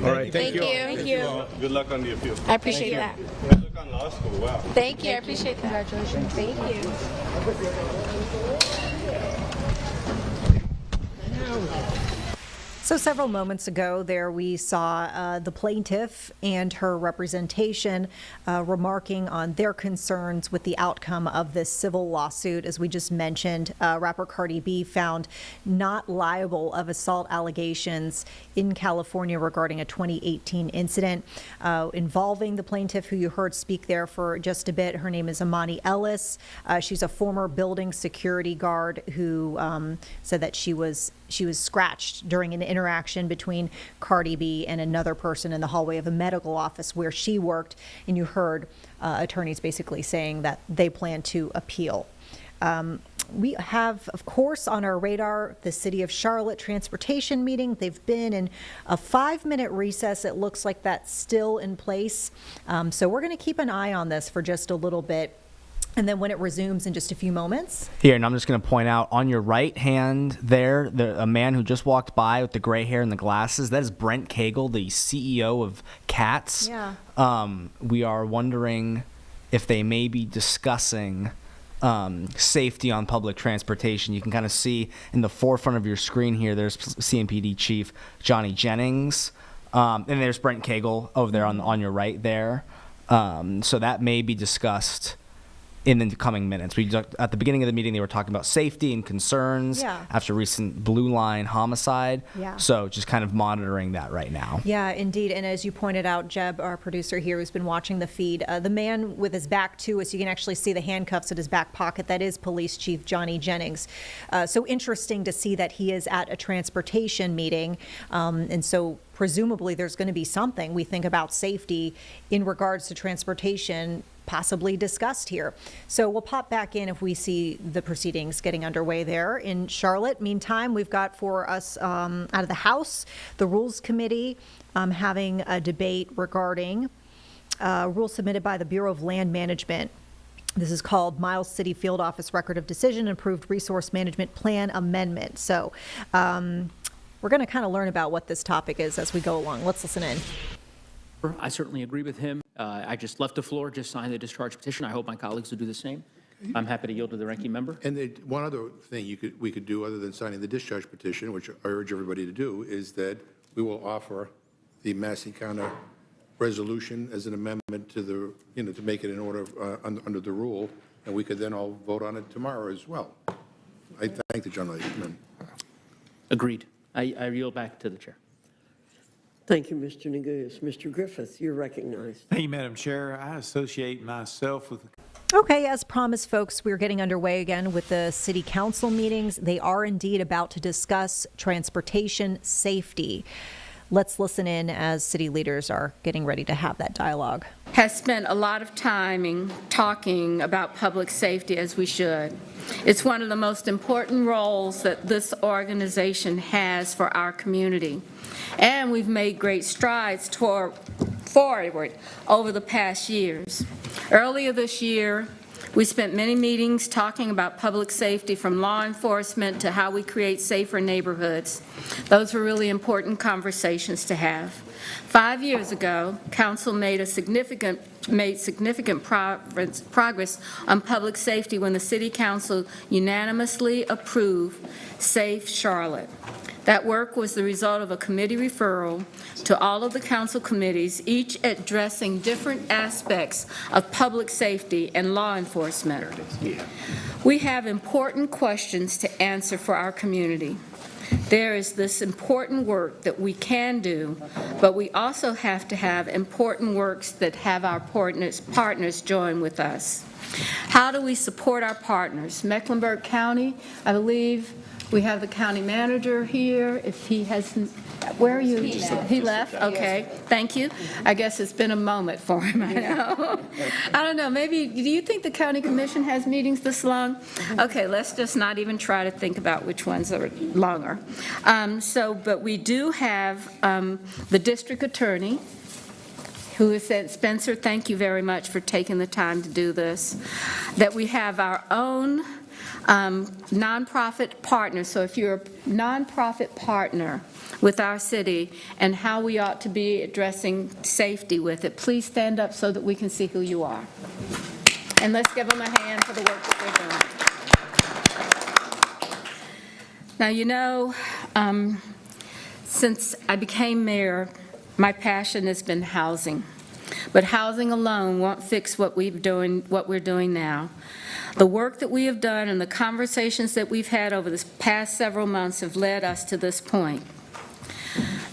Speaker 13: All right, thank you.
Speaker 15: Thank you.
Speaker 16: Good luck on the appeal.
Speaker 15: I appreciate that.
Speaker 16: Good luck on law school. Wow.
Speaker 15: Thank you. I appreciate that. Congratulations. Thank you.
Speaker 3: So several moments ago there we saw the plaintiff and her representation remarking on their concerns with the outcome of this civil lawsuit. As we just mentioned, rapper Cardi B found not liable of assault allegations in California regarding a 2018 incident involving the plaintiff who you heard speak there for just a bit. Her name is Imani Ellis. She's a former building security guard who said that she was scratched during an interaction between Cardi B and another person in the hallway of a medical office where she worked, and you heard attorneys basically saying that they plan to appeal. We have, of course, on our radar the City of Charlotte transportation meeting. They've been in a 5-minute recess. It looks like that's still in place. So we're going to keep an eye on this for just a little bit. And then when it resumes in just a few moments.
Speaker 6: Here, and I'm just going to point out on your right hand there, a man who just walked by with the gray hair and the glasses, that is Brent Cagle, the CEO of CATS.
Speaker 3: Yeah.
Speaker 6: We are wondering if they may be discussing safety on public transportation. You can kind of see in the forefront of your screen here, there's CMPD Chief Johnny Jennings, and there's Brent Cagle over there on your right there. So that may be discussed in the coming minutes. At the beginning of the meeting, they were talking about safety and concerns after recent Blue Line homicide.
Speaker 3: Yeah.
Speaker 6: So just kind of monitoring that right now.
Speaker 3: Yeah, indeed. And as you pointed out, Jeb, our producer here who's been watching the feed, the man with his back to us, you can actually see the handcuffs at his back pocket. That is Police Chief Johnny Jennings. So interesting to see that he is at a transportation meeting. And so presumably there's going to be something we think about safety in regards to transportation possibly discussed here. So we'll pop back in if we see the proceedings getting underway there in Charlotte. Meantime, we've got for us out of the House, the Rules Committee having a debate regarding a rule submitted by the Bureau of Land Management. This is called Miles City Field Office Record of Decision Improved Resource Management Plan Amendment. So we're going to kind of learn about what this topic is as we go along. Let's listen in.
Speaker 18: I certainly agree with him. I just left the floor, just signed the discharge petition. I hope my colleagues will do the same. I'm happy to yield to the ranking member.
Speaker 19: And one other thing we could do other than signing the discharge petition, which I urge everybody to do, is that we will offer the Massey County resolution as an amendment to the, to make it in order under the rule, and we could then all vote on it tomorrow as well. I thank the gentleman.
Speaker 18: Agreed. I yield back to the chair.
Speaker 20: Thank you, Mr. Nagus. Mr. Griffith, you're recognized.
Speaker 21: Thank you, Madam Chair. I associate myself with
Speaker 3: Okay, as promised, folks, we're getting underway again with the city council meetings. They are indeed about to discuss transportation safety. Let's listen in as city leaders are getting ready to have that dialogue.
Speaker 7: Has spent a lot of time talking about public safety, as we should. It's one of the most important roles that this organization has for our community. And we've made great strides forward over the past years. Earlier this year, we spent many meetings talking about public safety, from law enforcement to how we create safer neighborhoods. Those were really important conversations to have. 5 years ago, Council made significant progress on public safety when the City Council unanimously approved Safe Charlotte. That work was the result of a committee referral to all of the council committees, each addressing different aspects of public safety and law enforcement. We have important questions to answer for our community. There is this important work that we can do, but we also have to have important works that have our partners join with us. How do we support our partners? Mecklenburg County, I believe we have the county manager here. If he hasn't, where are you? He left? Okay, thank you. I guess it's been a moment for him, I know. I don't know, maybe, do you think the county commission has meetings this long? Okay, let's just not even try to think about which ones are longer. But we do have the district attorney, who has said, Spencer, thank you very much for taking the time to do this. That we have our own nonprofit partner. So if you're a nonprofit partner with our city and how we ought to be addressing safety with it, please stand up so that we can see who you are. And let's give them a hand for the work that they're doing. Now, you know, since I became mayor, my passion has been housing. But housing alone won't fix what we're doing now. The work that we have done and the conversations that we've had over the past several months have led us to this point.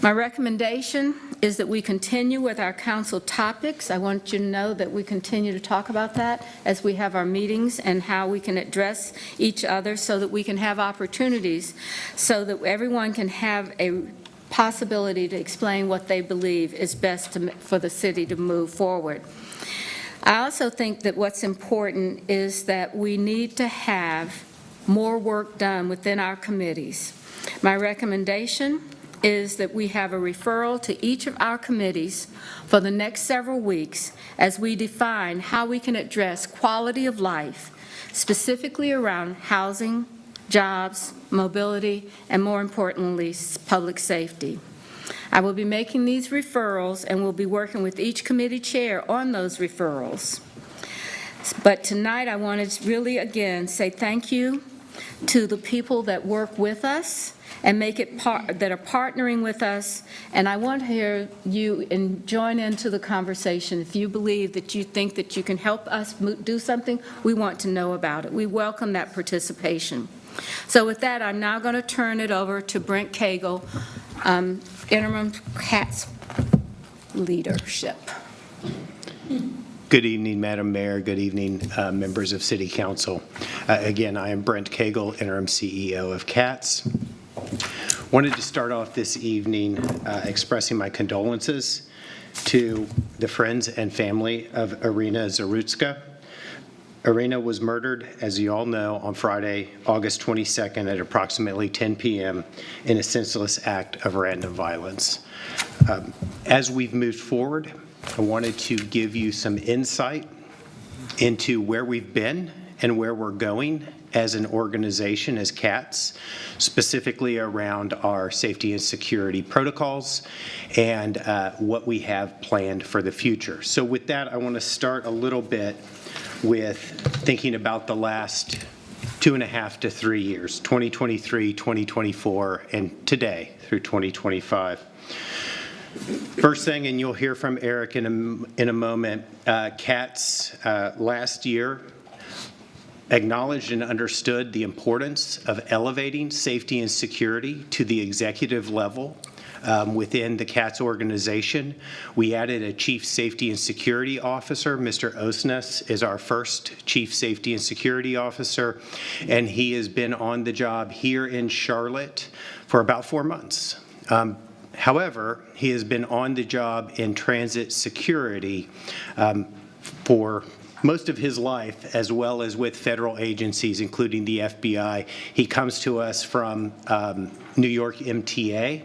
Speaker 7: My recommendation is that we continue with our council topics. I want you to know that we continue to talk about that as we have our meetings and how we can address each other so that we can have opportunities so that everyone can have a possibility to explain what they believe is best for the city to move forward. I also think that what's important is that we need to have more work done within our committees. My recommendation is that we have a referral to each of our committees for the next several weeks as we define how we can address quality of life, specifically around housing, jobs, mobility, and more importantly, public safety. I will be making these referrals and will be working with each committee chair on those referrals. But tonight I want to really again say thank you to the people that work with us and make it that are partnering with us. And I want to hear you and join into the conversation. If you believe that you think that you can help us do something, we want to know about it. We welcome that participation. So with that, I'm now going to turn it over to Brent Cagle, interim CATS leadership.
Speaker 2: Good evening, Madam Mayor. Good evening, members of City Council. Again, I am Brent Cagle, interim CEO of CATS. Wanted to start off this evening expressing my condolences to the friends and family of Irina Zarutska. Irina was murdered, as you all know, on Friday, August 22nd at approximately 10 p.m. in a senseless act of random violence. As we've moved forward, I wanted to give you some insight into where we've been and where we're going as an organization, as CATS, specifically around our safety and security protocols and what we have planned for the future. So with that, I want to start a little bit with thinking about the last 2.5 to 3 years, 2023, 2024, and today through 2025. First thing, and you'll hear from Eric in a moment, CATS last year acknowledged and understood the importance of elevating safety and security to the executive level within the CATS organization. We added a Chief Safety and Security Officer. Mr. Osnes is our first Chief Safety and Security Officer, and he has been on the job here in Charlotte for about 4 months. However, he has been on the job in transit security for most of his life, as well as with federal agencies, including the FBI. He comes to us from New York MTA,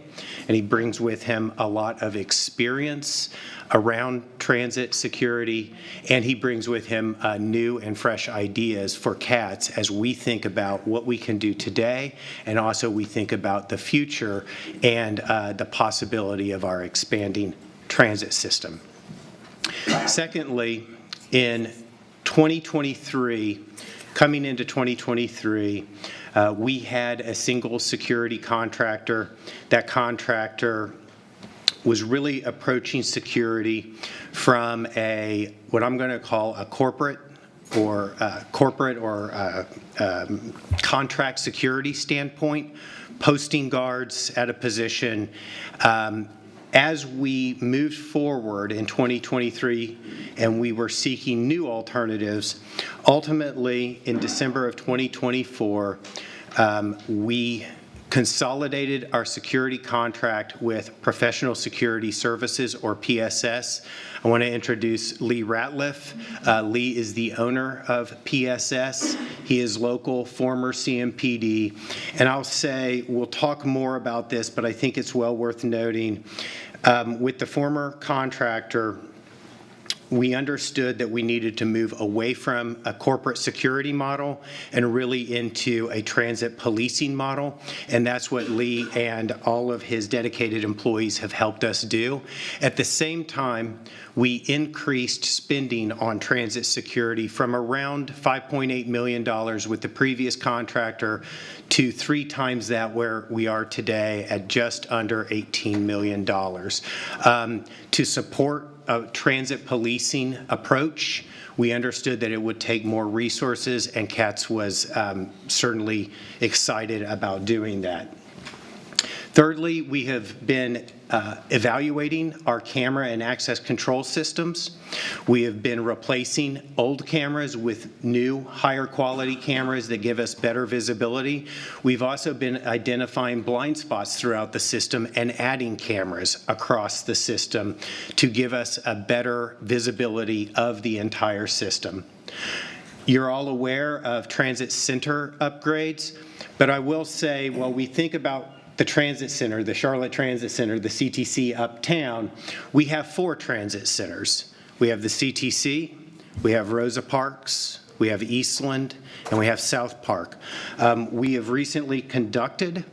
Speaker 2: and he brings with him a lot of experience around transit security, and he brings with him new and fresh ideas for CATS as we think about what we can do today, and also we think about the future and the possibility of our expanding transit system. Secondly, in 2023, coming into 2023, we had a single security contractor. That contractor was really approaching security from what I'm going to call a corporate or contract security standpoint, posting guards at a position. As we moved forward in 2023 and we were seeking new alternatives, ultimately in December of 2024, we consolidated our security contract with Professional Security Services, or PSS. I want to introduce Lee Ratliff. Lee is the owner of PSS. He is local, former CMPD. And I'll say, we'll talk more about this, but I think it's well worth noting, with the former contractor, we understood that we needed to move away from a corporate security model and really into a transit policing model. And that's what Lee and all of his dedicated employees have helped us do. At the same time, we increased spending on transit security from around $5.8 million with the previous contractor to 3 times that where we are today at just under $18 million. To support a transit policing approach, we understood that it would take more resources, and CATS was certainly excited about doing that. Thirdly, we have been evaluating our camera and access control systems. We have been replacing old cameras with new, higher quality cameras that give us better visibility. We've also been identifying blind spots throughout the system and adding cameras across the system to give us a better visibility of the entire system. You're all aware of transit center upgrades, but I will say, while we think about the transit center, the Charlotte Transit Center, the CTC uptown, we have 4 transit centers. We have the CTC, we have Rosa Parks, we have Eastland, and we have South Park. We have recently conducted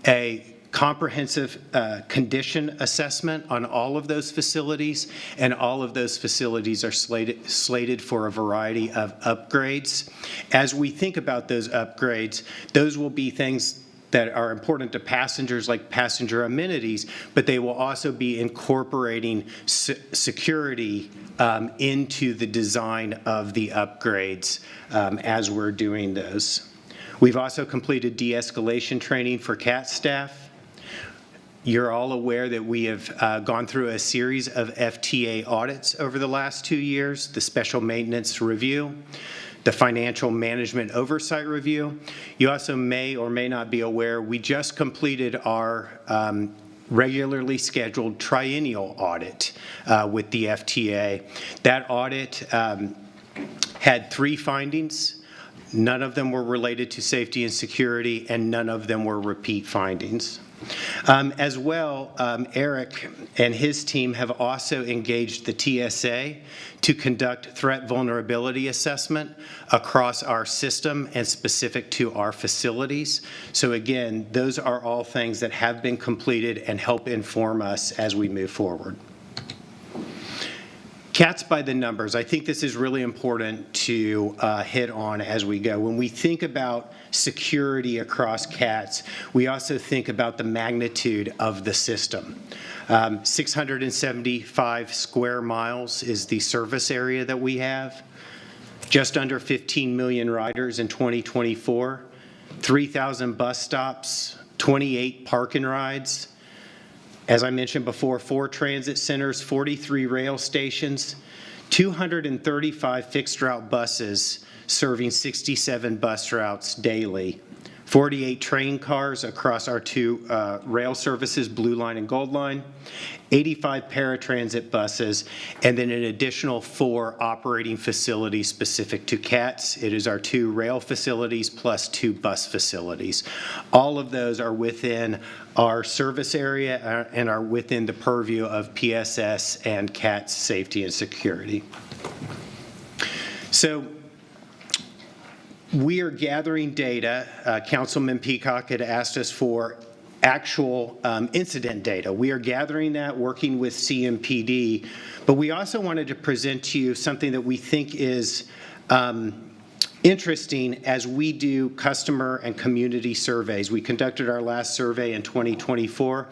Speaker 2: a comprehensive condition assessment on all of those facilities, and all of those facilities are slated for a variety of upgrades. As we think about those upgrades, those will be things that are important to passengers, like passenger amenities, but they will also be incorporating security into the design of the upgrades as we're doing those. We've also completed de-escalation training for CAT staff. You're all aware that we have gone through a series of FTA audits over the last 2 years, the special maintenance review, the financial management oversight review. You also may or may not be aware, we just completed our regularly scheduled triennial audit with the FTA. That audit had 3 findings. None of them were related to safety and security, and none of them were repeat findings. As well, Eric and his team have also engaged the TSA to conduct threat vulnerability assessment across our system and specific to our facilities. So again, those are all things that have been completed and help inform us as we move forward. CATs by the numbers. I think this is really important to hit on as we go. When we think about security across CATs, we also think about the magnitude of the system. 675 square miles is the service area that we have. Just under 15 million riders in 2024, 3,000 bus stops, 28 park and rides. As I mentioned before, 4 transit centers, 43 rail stations, 235 fixed route buses serving 67 bus routes daily, 48 train cars across our 2 rail services, Blue Line and Gold Line, 85 paratransit buses, and then an additional 4 operating facilities specific to CATs. It is our 2 rail facilities plus 2 bus facilities. All of those are within our service area and are within the purview of PSS and CATs safety and security. So we are gathering data. Councilman Peacock had asked us for actual incident data. We are gathering that, working with CMPD, but we also wanted to present to you something that we think is interesting as we do customer and community surveys. We conducted our last survey in 2024,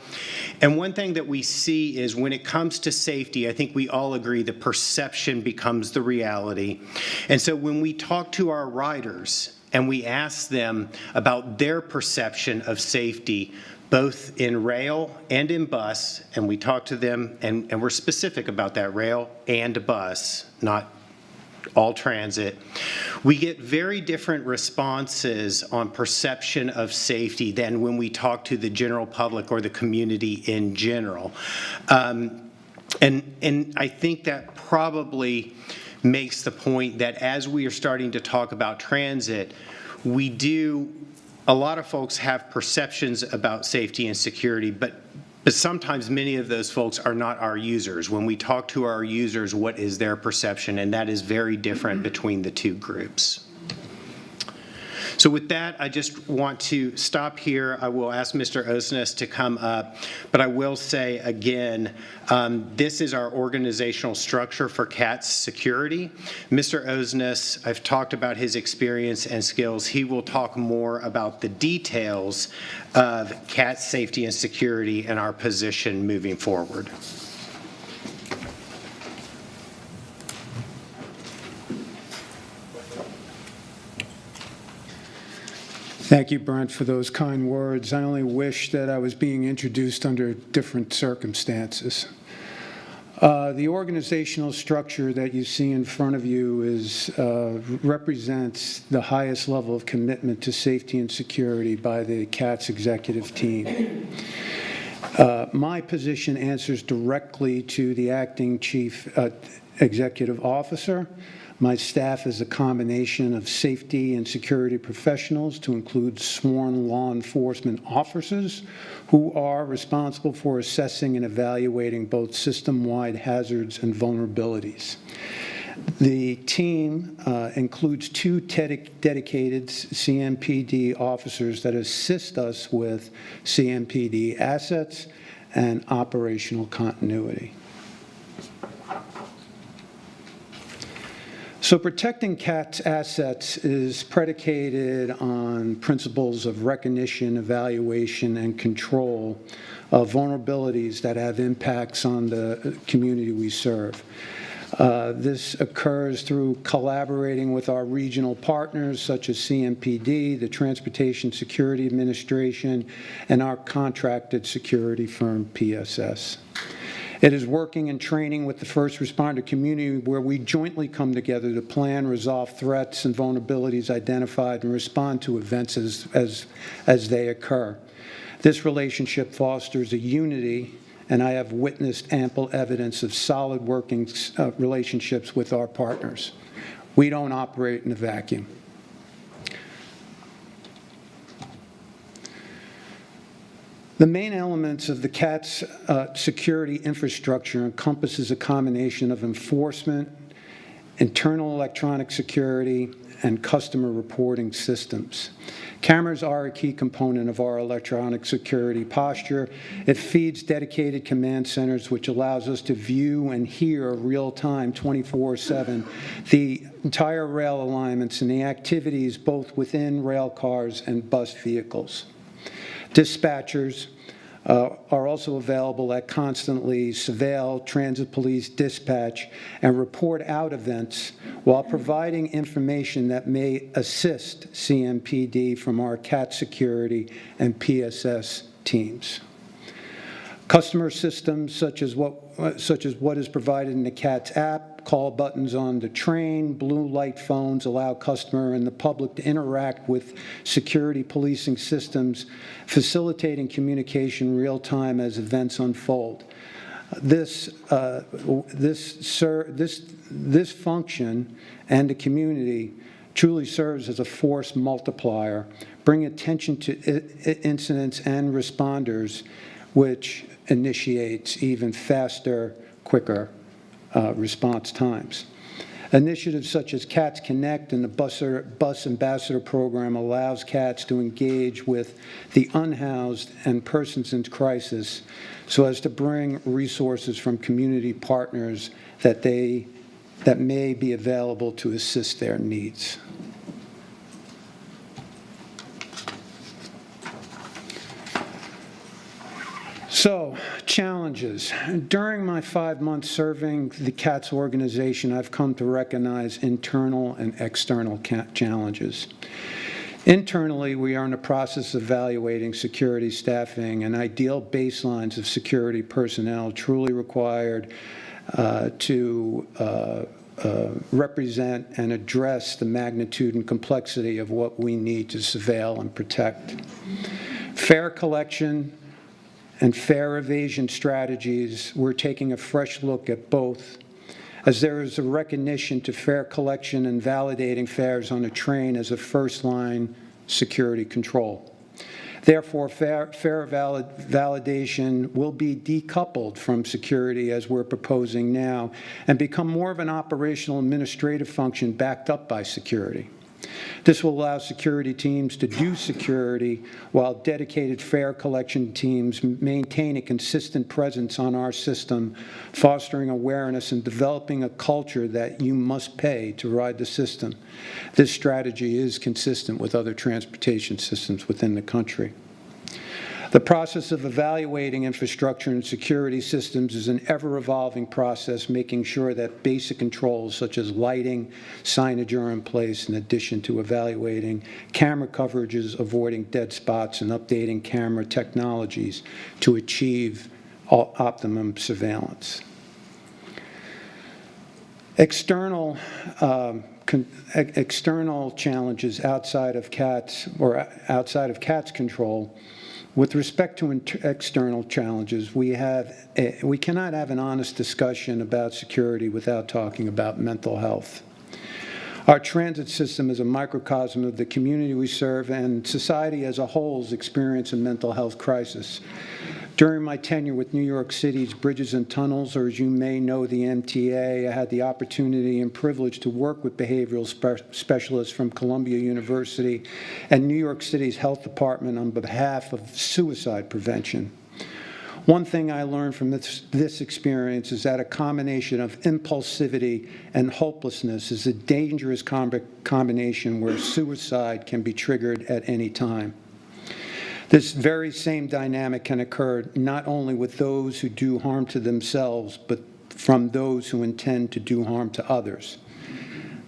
Speaker 2: and one thing that we see is when it comes to safety, I think we all agree the perception becomes the reality. And so when we talk to our riders and we ask them about their perception of safety, both in rail and in bus, and we talk to them, and we're specific about that, rail and bus, not all transit, we get very different responses on perception of safety than when we talk to the general public or the community in general. And I think that probably makes the point that as we are starting to talk about transit, a lot of folks have perceptions about safety and security, but sometimes many of those folks are not our users. When we talk to our users, what is their perception? And that is very different between the 2 groups. So with that, I just want to stop here. I will ask Mr. Osnes to come up, but I will say again, this is our organizational structure for CATS security. Mr. Osnes, I've talked about his experience and skills. He will talk more about the details of CATS safety and security and our position moving forward.
Speaker 1: Thank you, Brent, for those kind words. I only wish that I was being introduced under different circumstances. The organizational structure that you see in front of you represents the highest level of commitment to safety and security by the CATS executive team. My position answers directly to the acting chief executive officer. My staff is a combination of safety and security professionals to include sworn law enforcement officers who are responsible for assessing and evaluating both system-wide hazards and vulnerabilities. The team includes 2 dedicated CMPD officers that assist us with CMPD assets and operational continuity. So protecting CAT's assets is predicated on principles of recognition, evaluation, and control of vulnerabilities that have impacts on the community we serve. This occurs through collaborating with our regional partners such as CMPD, the Transportation Security Administration, and our contracted security firm, PSS. It is working and training with the first responder community where we jointly come together to plan, resolve threats and vulnerabilities identified and respond to events as they occur. This relationship fosters a unity, and I have witnessed ample evidence of solid working relationships with our partners. We don't operate in a vacuum. The main elements of the CAT's security infrastructure encompasses a combination of enforcement, internal electronic security, and customer reporting systems. Cameras are a key component of our electronic security posture. It feeds dedicated command centers, which allows us to view and hear real-time 24/7 the entire rail alignments and the activities both within rail cars and bus vehicles. Dispatchers are also available that constantly surveil transit police dispatch and report out events while providing information that may assist CMPD from our CAT security and PSS teams. Customer systems such as what is provided in the CAT's app, call buttons on the train, blue light phones allow customer and the public to interact with security policing systems, facilitating communication real time as events unfold. This function and the community truly serves as a force multiplier, bring attention to incidents and responders, which initiates even faster, quicker response times. Initiatives such as CATS Connect and the Bus Ambassador Program allows CATS to engage with the unhoused and persons in crisis so as to bring resources from community partners that may be available to assist their needs. So, challenges. During my 5 months serving the CATS organization, I've come to recognize internal and external challenges. Internally, we are in the process of evaluating security staffing and ideal baselines of security personnel truly required to represent and address the magnitude and complexity of what we need to surveil and protect. Fair collection and fair evasion strategies, we're taking a fresh look at both, as there is a recognition to fair collection and validating fares on a train as a first-line security control. Therefore, fair validation will be decoupled from security as we're proposing now and become more of an operational administrative function backed up by security. This will allow security teams to do security while dedicated fare collection teams maintain a consistent presence on our system, fostering awareness and developing a culture that you must pay to ride the system. This strategy is consistent with other transportation systems within the country. The process of evaluating infrastructure and security systems is an ever-evolving process, making sure that basic controls such as lighting, signage are in place, in addition to evaluating camera coverages, avoiding dead spots, and updating camera technologies to achieve optimum surveillance. External challenges outside of CATS or outside of CATS control. With respect to external challenges, we cannot have an honest discussion about security without talking about mental health. Our transit system is a microcosm of the community we serve, and society as a whole is experiencing a mental health crisis. During my tenure with New York City's Bridges and Tunnels, or as you may know, the MTA, I had the opportunity and privilege to work with behavioral specialists from Columbia University and New York City's Health Department on behalf of suicide prevention. One thing I learned from this experience is that a combination of impulsivity and hopelessness is a dangerous combination where suicide can be triggered at any time. This very same dynamic can occur not only with those who do harm to themselves, but from those who intend to do harm to others.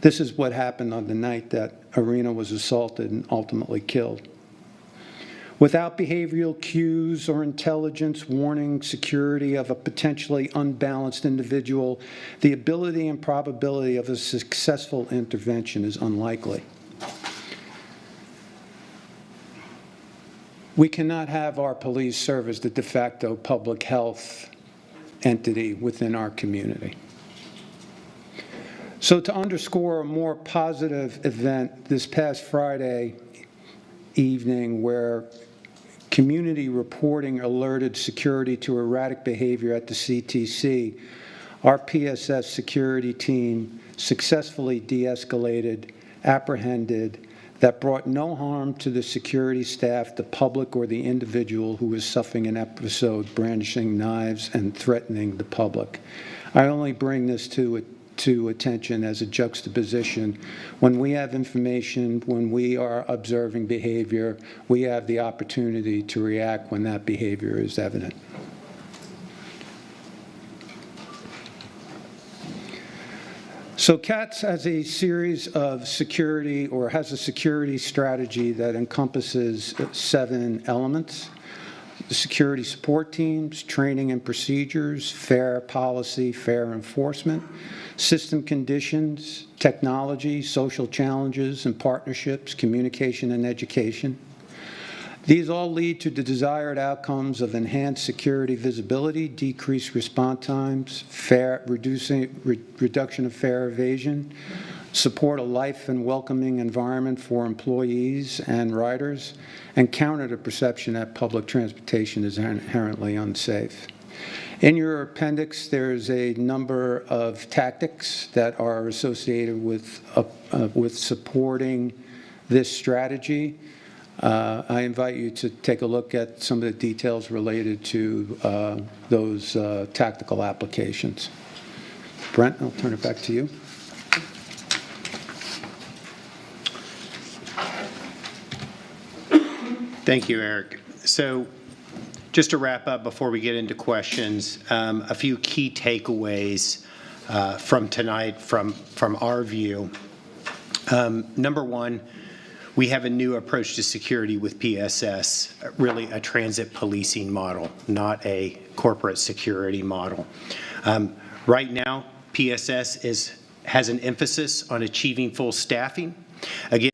Speaker 1: This is what happened on the night that Irina was assaulted and ultimately killed. Without behavioral cues or intelligence warning security of a potentially unbalanced individual, the ability and probability of a successful intervention is unlikely. We cannot have our police serve as the de facto public health entity within our community. So to underscore a more positive event this past Friday evening where community reporting alerted security to erratic behavior at the CTC, our PSS security team successfully de-escalated, apprehended, that brought no harm to the security staff, the public, or the individual who was suffering an episode brandishing knives and threatening the public. I only bring this to attention as a juxtaposition. When we have information, when we are observing behavior, we have the opportunity to react when that behavior is evident. So CATS has a series of security, or has a security strategy that encompasses 7 elements: the security support teams, training and procedures, fair policy, fair enforcement, system conditions, technology, social challenges and partnerships, communication and education. These all lead to the desired outcomes of enhanced security visibility, decreased response times, reduction of fare evasion, support a life and welcoming environment for employees and riders, and counter the perception that public transportation is inherently unsafe. In your appendix, there's a number of tactics that are associated with supporting this strategy. I invite you to take a look at some of the details related to those tactical applications. Brent, I'll turn it back to you.
Speaker 2: Thank you, Eric. So just to wrap up before we get into questions, a few key takeaways from tonight from our view. Number one, we have a new approach to security with PSS, really a transit policing model, not a corporate security model. Right now, PSS has an emphasis on achieving full staffing. Again,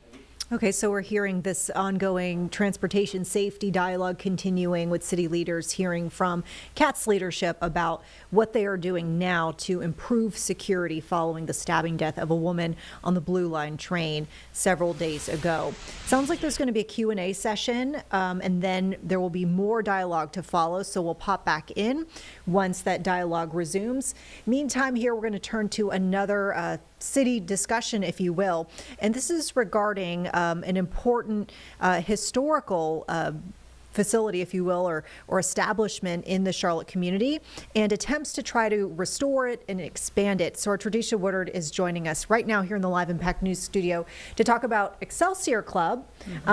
Speaker 3: Okay, so we're hearing this ongoing transportation safety dialogue continuing with city leaders, hearing from CATS leadership about what they are doing now to improve security following the stabbing death of a woman on the Blue Line train several days ago. Sounds like there's going to be a Q&A session, and then there will be more dialogue to follow, so we'll pop back in once that dialogue resumes. Meantime, here we're going to turn to another city discussion, if you will, and this is regarding an important historical facility, if you will, or establishment in the Charlotte community, and attempts to try to restore it and expand it. So our Tradisha Woodard is joining us right now here in the Live Impact News studio to talk about Excelsior Club,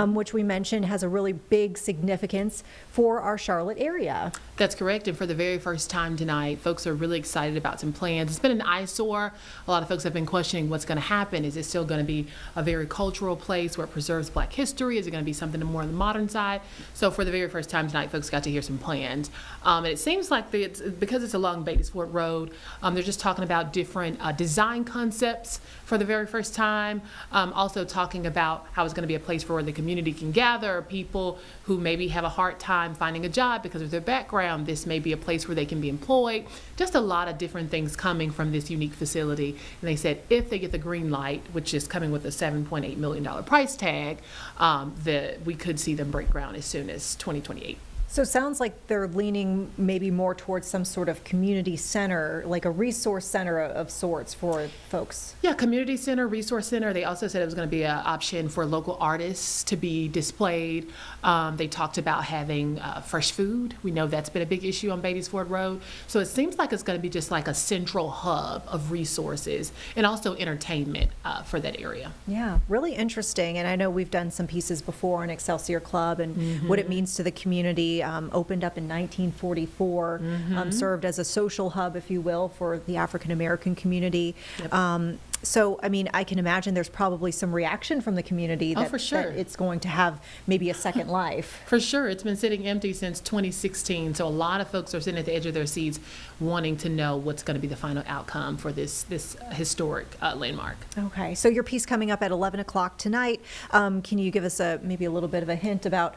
Speaker 3: which we mentioned has a really big significance for our Charlotte area.
Speaker 4: That's correct, and for the very first time tonight, folks are really excited about some plans. It's been an eyesore. A lot of folks have been questioning what's going to happen. Is it still going to be a very cultural place where it preserves Black history? Is it going to be something more on the modern side? So for the very first time tonight, folks got to hear some plans. And it seems like because it's along Beatty's-Ford Road, they're just talking about different design concepts for the very first time. Also talking about how it's going to be a place where the community can gather, people who maybe have a hard time finding a job because of their background. This may be a place where they can be employed. Just a lot of different things coming from this unique facility. And they said if they get the green light, which is coming with a $7.8 million price tag, that we could see them break ground as soon as 2028.
Speaker 3: So it sounds like they're leaning maybe more towards some sort of community center, like a resource center of sorts for folks.
Speaker 4: Yeah, community center, resource center. They also said it was going to be an option for local artists to be displayed. They talked about having fresh food. We know that's been a big issue on Beatties Ford Road. So it seems like it's going to be just like a central hub of resources and also entertainment for that area.
Speaker 3: Yeah, really interesting. And I know we've done some pieces before on Excelsior Club and what it means to the community. Opened up in 1944, served as a social hub, if you will, for the African American community. Yep. So, I mean, I can imagine there's probably some reaction from the community that,
Speaker 4: for sure.
Speaker 3: that it's going to have maybe a second life.
Speaker 4: For sure. It's been sitting empty since 2016. So a lot of folks are sitting at the edge of their seats wanting to know what's going to be the final outcome for this historic landmark.
Speaker 3: Okay. So your piece coming up at 11 o'clock tonight. Can you give us maybe a little bit of a hint about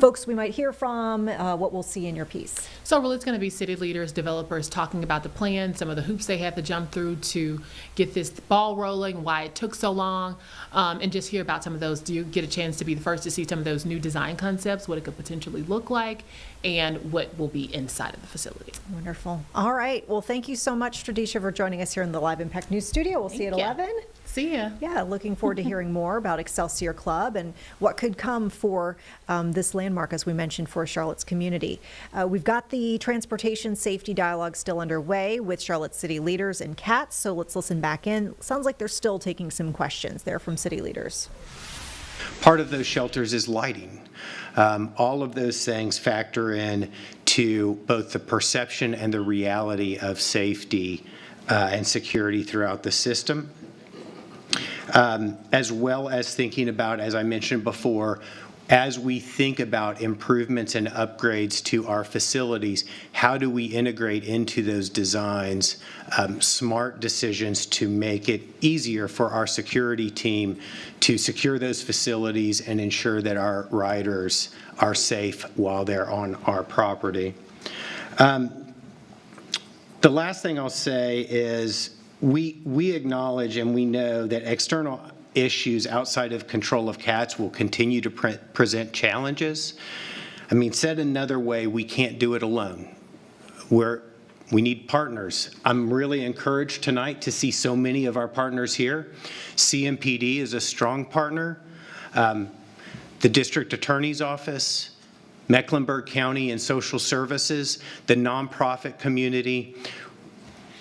Speaker 3: folks we might hear from, what we'll see in your piece?
Speaker 4: So really it's going to be city leaders, developers talking about the plan, some of the hoops they have to jump through to get this ball rolling, why it took so long, and just hear about some of those. Do you get a chance to be the first to see some of those new design concepts, what it could potentially look like, and what will be inside of the facility.
Speaker 3: Wonderful. All right. Well, thank you so much, Stradisha, for joining us here in the Live Impact News studio. We'll see you at 11.
Speaker 4: See ya.
Speaker 3: Yeah, looking forward to hearing more about Excelsior Club and what could come for this landmark, as we mentioned, for Charlotte's community. We've got the transportation safety dialogue still underway with Charlotte city leaders and CATS, so let's listen back in. Sounds like they're still taking some questions there from city leaders.
Speaker 2: Part of those shelters is lighting. All of those things factor in to both the perception and the reality of safety and security throughout the system. As well as thinking about, as I mentioned before, as we think about improvements and upgrades to our facilities, how do we integrate into those designs smart decisions to make it easier for our security team to secure those facilities and ensure that our riders are safe while they're on our property. The last thing I'll say is we acknowledge and we know that external issues outside of control of CATS will continue to present challenges. I mean, said another way, we can't do it alone. We need partners. I'm really encouraged tonight to see so many of our partners here. CMPD is a strong partner. The District Attorney's Office, Mecklenburg County and Social Services, the nonprofit community.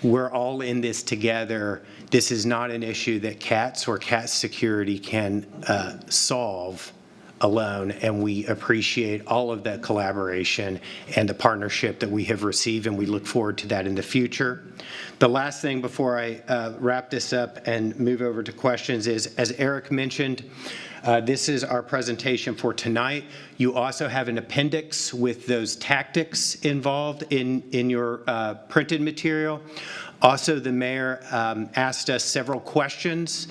Speaker 2: We're all in this together. This is not an issue that CATS or CATS security can solve alone, and we appreciate all of that collaboration and the partnership that we have received, and we look forward to that in the future. The last thing before I wrap this up and move over to questions is, as Eric mentioned, this is our presentation for tonight. You also have an appendix with those tactics involved in your printed material. Also, the mayor asked us several questions.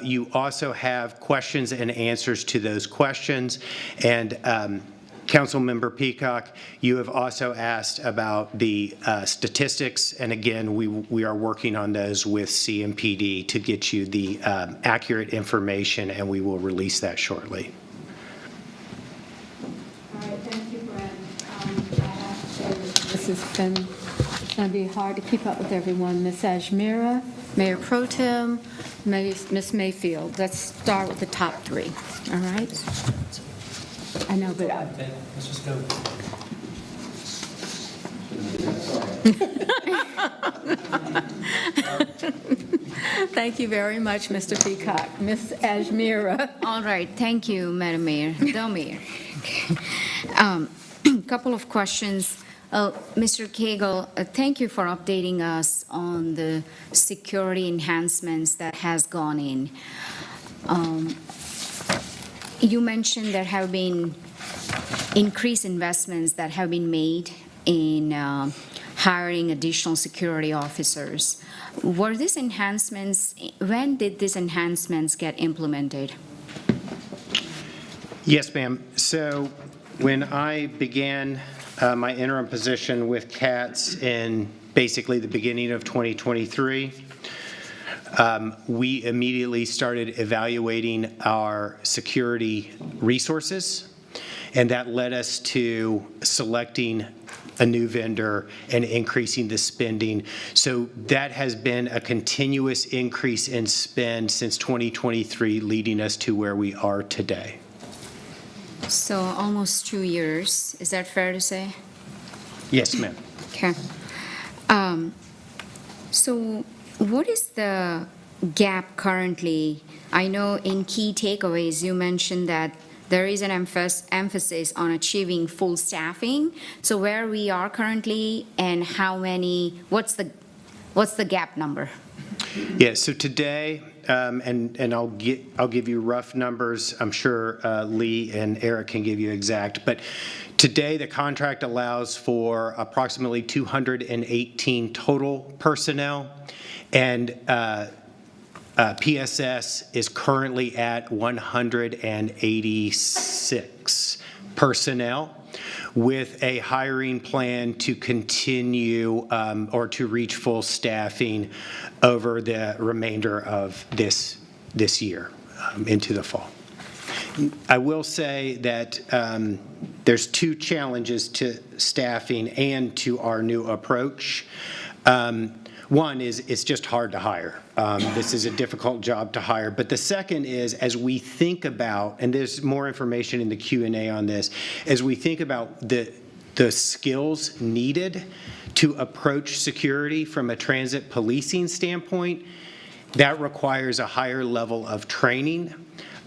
Speaker 2: You also have questions and answers to those questions. And Councilmember Peacock, you have also asked about the statistics. And again, we are working on those with CMPD to get you the accurate information, and we will release that shortly.
Speaker 7: All right, thank you, Brent. I have to say that this has been going to be hard to keep up with everyone. Ms. Ajmira, Mayor Pro Tem, Ms. Mayfield. Let's start with the top three, all right? I know, but
Speaker 5: let's just go.
Speaker 7: thank you very much, Mr. Peacock. Ms. Ajmira.
Speaker 22: All right, thank you, Madam Mayor. The Mayor. Couple of questions. Mr. Cagle, thank you for updating us on the security enhancements that has gone in. You mentioned there have been increased investments that have been made in hiring additional security officers. Were these enhancements, when did these enhancements get implemented?
Speaker 2: Yes, ma'am. So when I began my interim position with CATS in basically the beginning of 2023, we immediately started evaluating our security resources. and that led us to selecting a new vendor and increasing the spending. So that has been a continuous increase in spend since 2023, leading us to where we are today.
Speaker 22: So almost 2 years, is that fair to say?
Speaker 2: Yes, ma'am.
Speaker 22: Okay. So what is the gap currently? I know in key takeaways, you mentioned that there is an emphasis on achieving full staffing. So where we are currently and how many, what's the gap number?
Speaker 2: Yeah, so today, and I'll give you rough numbers. I'm sure Lee and Eric can give you exact, but today the contract allows for approximately 218 total personnel, and PSS is currently at 186 personnel, with a hiring plan to continue or to reach full staffing over the remainder of this year into the fall. I will say that there's two challenges to staffing and to our new approach. One is it's just hard to hire. This is a difficult job to hire. But the second is, as we think about, and there's more information in the Q&A on this, as we think about the skills needed to approach security from a transit policing standpoint, that requires a higher level of training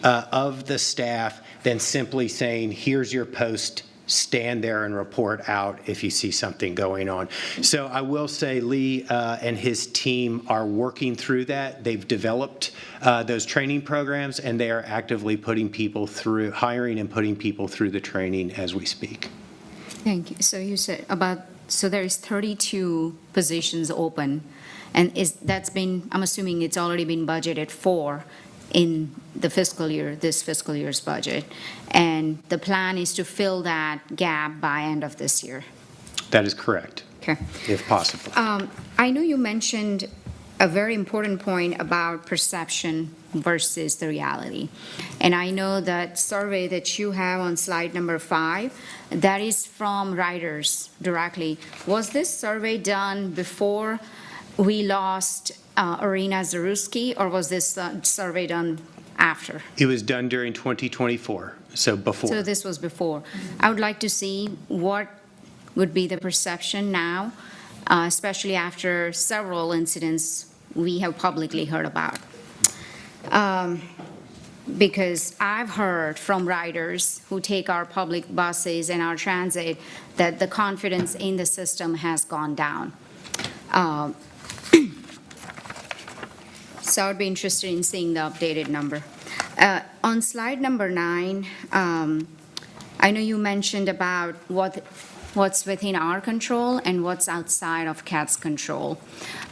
Speaker 2: of the staff than simply saying, here's your post, stand there and report out if you see something going on. So I will say Lee and his team are working through that. They've developed those training programs, and they are actively putting people through, hiring and putting people through the training as we speak.
Speaker 22: Thank you. So you said so there is 32 positions open, and I'm assuming it's already been budgeted for in the fiscal year, this fiscal year's budget, and the plan is to fill that gap by end of this year.
Speaker 2: That is correct.
Speaker 22: Okay.
Speaker 2: If possible.
Speaker 22: I know you mentioned a very important point about perception versus the reality. And I know that survey that you have on slide number 5, that is from riders directly. Was this survey done before we lost Irina Zaruski, or was this survey done after?
Speaker 2: It was done during 2024, so before.
Speaker 22: So this was before. I would like to see what would be the perception now, especially after several incidents we have publicly heard about. Because I've heard from riders who take our public buses and our transit that the confidence in the system has gone down. So I would be interested in seeing the updated number. On slide number 9, I know you mentioned about what's within our control and what's outside of CAT's control.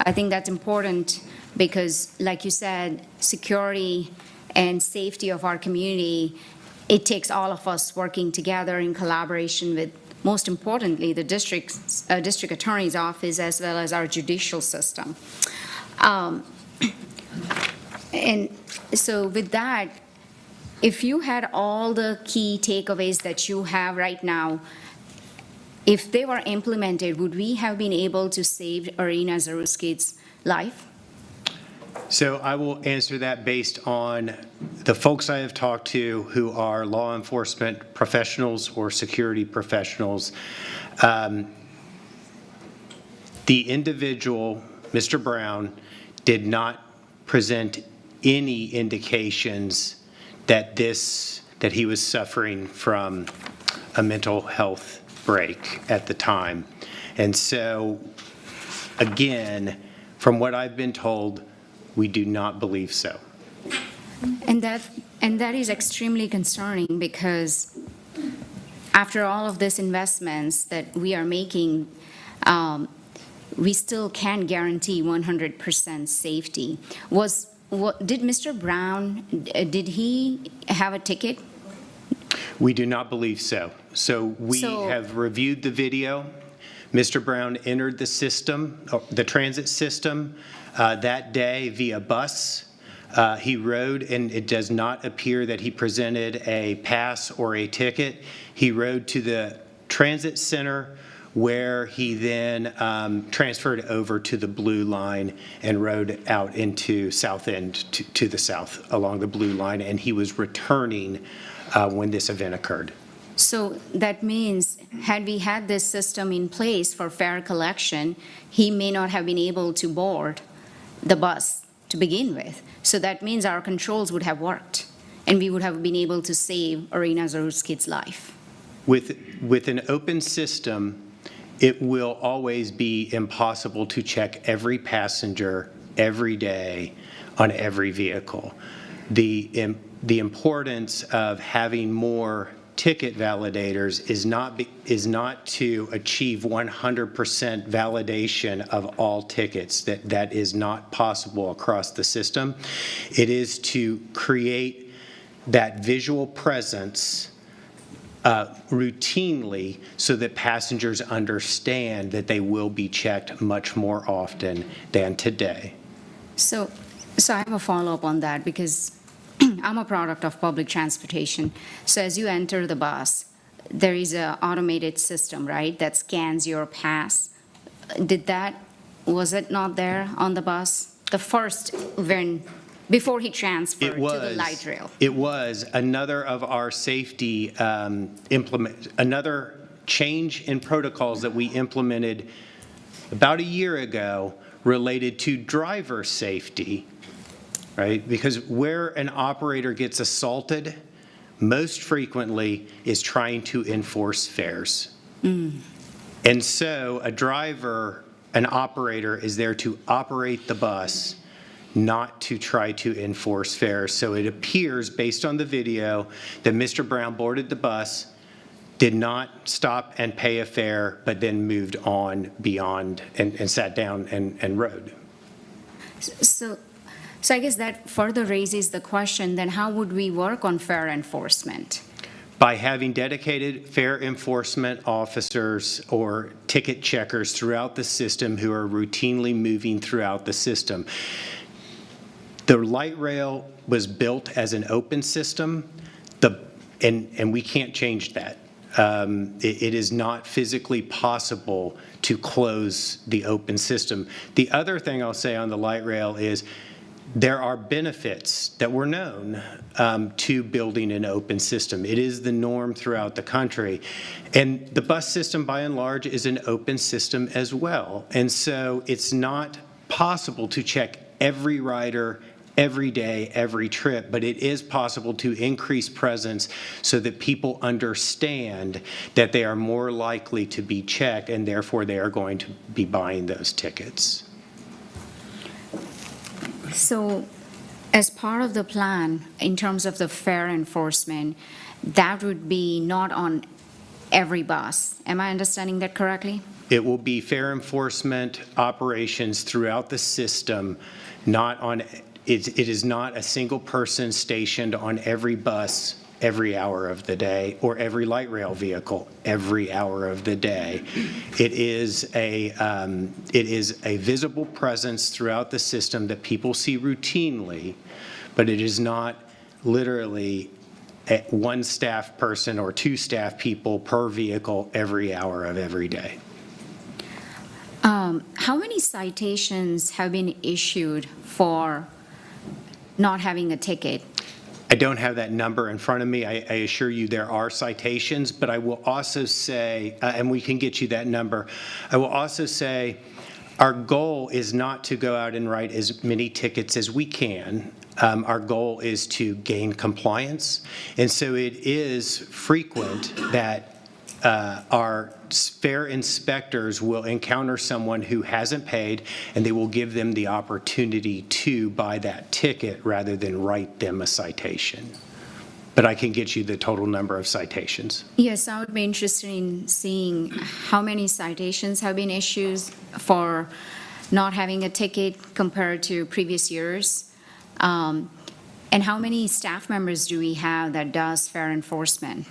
Speaker 22: I think that's important because, like you said, security and safety of our community, it takes all of us working together in collaboration with, most importantly, the district attorney's office as well as our judicial system. And so with that, if you had all the key takeaways that you have right now, if they were implemented, would we have been able to save Irina Zaruski's life?
Speaker 2: So I will answer that based on the folks I have talked to who are law enforcement professionals or security professionals. The individual, Mr. Brown, did not present any indications that he was suffering from a mental health break at the time. And so, again, from what I've been told, we do not believe so.
Speaker 22: And that is extremely concerning because after all of these investments that we are making, we still can't guarantee 100% safety. Did Mr. Brown, did he have a ticket?
Speaker 2: We do not believe so. So we have reviewed the video. Mr. Brown entered the system, the transit system, that day via bus. He rode, and it does not appear that he presented a pass or a ticket. He rode to the transit center, where he then transferred over to the blue line and rode out into South End to the south along the blue line, and he was returning when this event occurred.
Speaker 22: So that means, had we had this system in place for fare collection, he may not have been able to board the bus to begin with. So that means our controls would have worked, and we would have been able to save Arena Zarut's kid's life.
Speaker 2: With an open system, it will always be impossible to check every passenger every day on every vehicle. The importance of having more ticket validators is not to achieve 100% validation of all tickets. That is not possible across the system. It is to create that visual presence routinely so that passengers understand that they will be checked much more often than today.
Speaker 22: So I have a follow-up on that, because I'm a product of public transportation. So as you enter the bus, there is an automated system, right, that scans your pass. Was it not there on the bus? The first, before he transferred to the light rail.
Speaker 2: It was another of our safety another change in protocols that we implemented about a year ago related to driver safety, right? Because where an operator gets assaulted most frequently is trying to enforce fares. And so an operator is there to operate the bus, not to try to enforce fares. So it appears, based on the video, that Mr. Brown boarded the bus, did not stop and pay a fare, but then moved on beyond and sat down and rode.
Speaker 22: So I guess that further raises the question, then how would we work on fare enforcement?
Speaker 2: By having dedicated fare enforcement officers or ticket checkers throughout the system who are routinely moving throughout the system. The light rail was built as an open system, and we can't change that. It is not physically possible to close the open system. The other thing I'll say on the light rail is there are benefits that were known to building an open system. It is the norm throughout the country. And the bus system, by and large, is an open system as well. And so it's not possible to check every rider every day, every trip, but it is possible to increase presence so that people understand that they are more likely to be checked, and therefore they are going to be buying those tickets.
Speaker 22: So as part of the plan, in terms of the fare enforcement, that would be not on every bus. Am I understanding that correctly?
Speaker 2: It will be fare enforcement operations throughout the system, not on. It is not a single person stationed on every bus every hour of the day or every light rail vehicle every hour of the day. It is a visible presence throughout the system that people see routinely, but it is not literally one staff person or two staff people per vehicle every hour of every day.
Speaker 22: How many citations have been issued for not having a ticket?
Speaker 2: I don't have that number in front of me. I assure you there are citations, but I will also say, and we can get you that number, I will also say our goal is not to go out and write as many tickets as we can. Our goal is to gain compliance. And so it is frequent that our fare inspectors will encounter someone who hasn't paid, and they will give them the opportunity to buy that ticket rather than write them a citation. But I can get you the total number of citations.
Speaker 22: Yes, I would be interested in seeing how many citations have been issued for not having a ticket compared to previous years. And how many staff members do we have that does fare enforcement?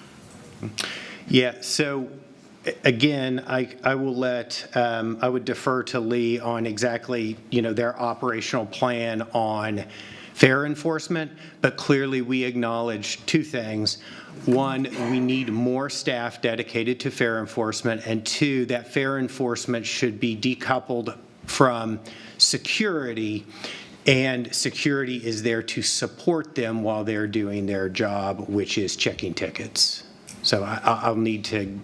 Speaker 2: Yeah, so again, I will I would defer to Lee on exactly, their operational plan on fair enforcement, but clearly we acknowledge two things. One, we need more staff dedicated to fair enforcement, and two, that fair enforcement should be decoupled from security, and security is there to support them while they're doing their job, which is checking tickets. So I'll need to,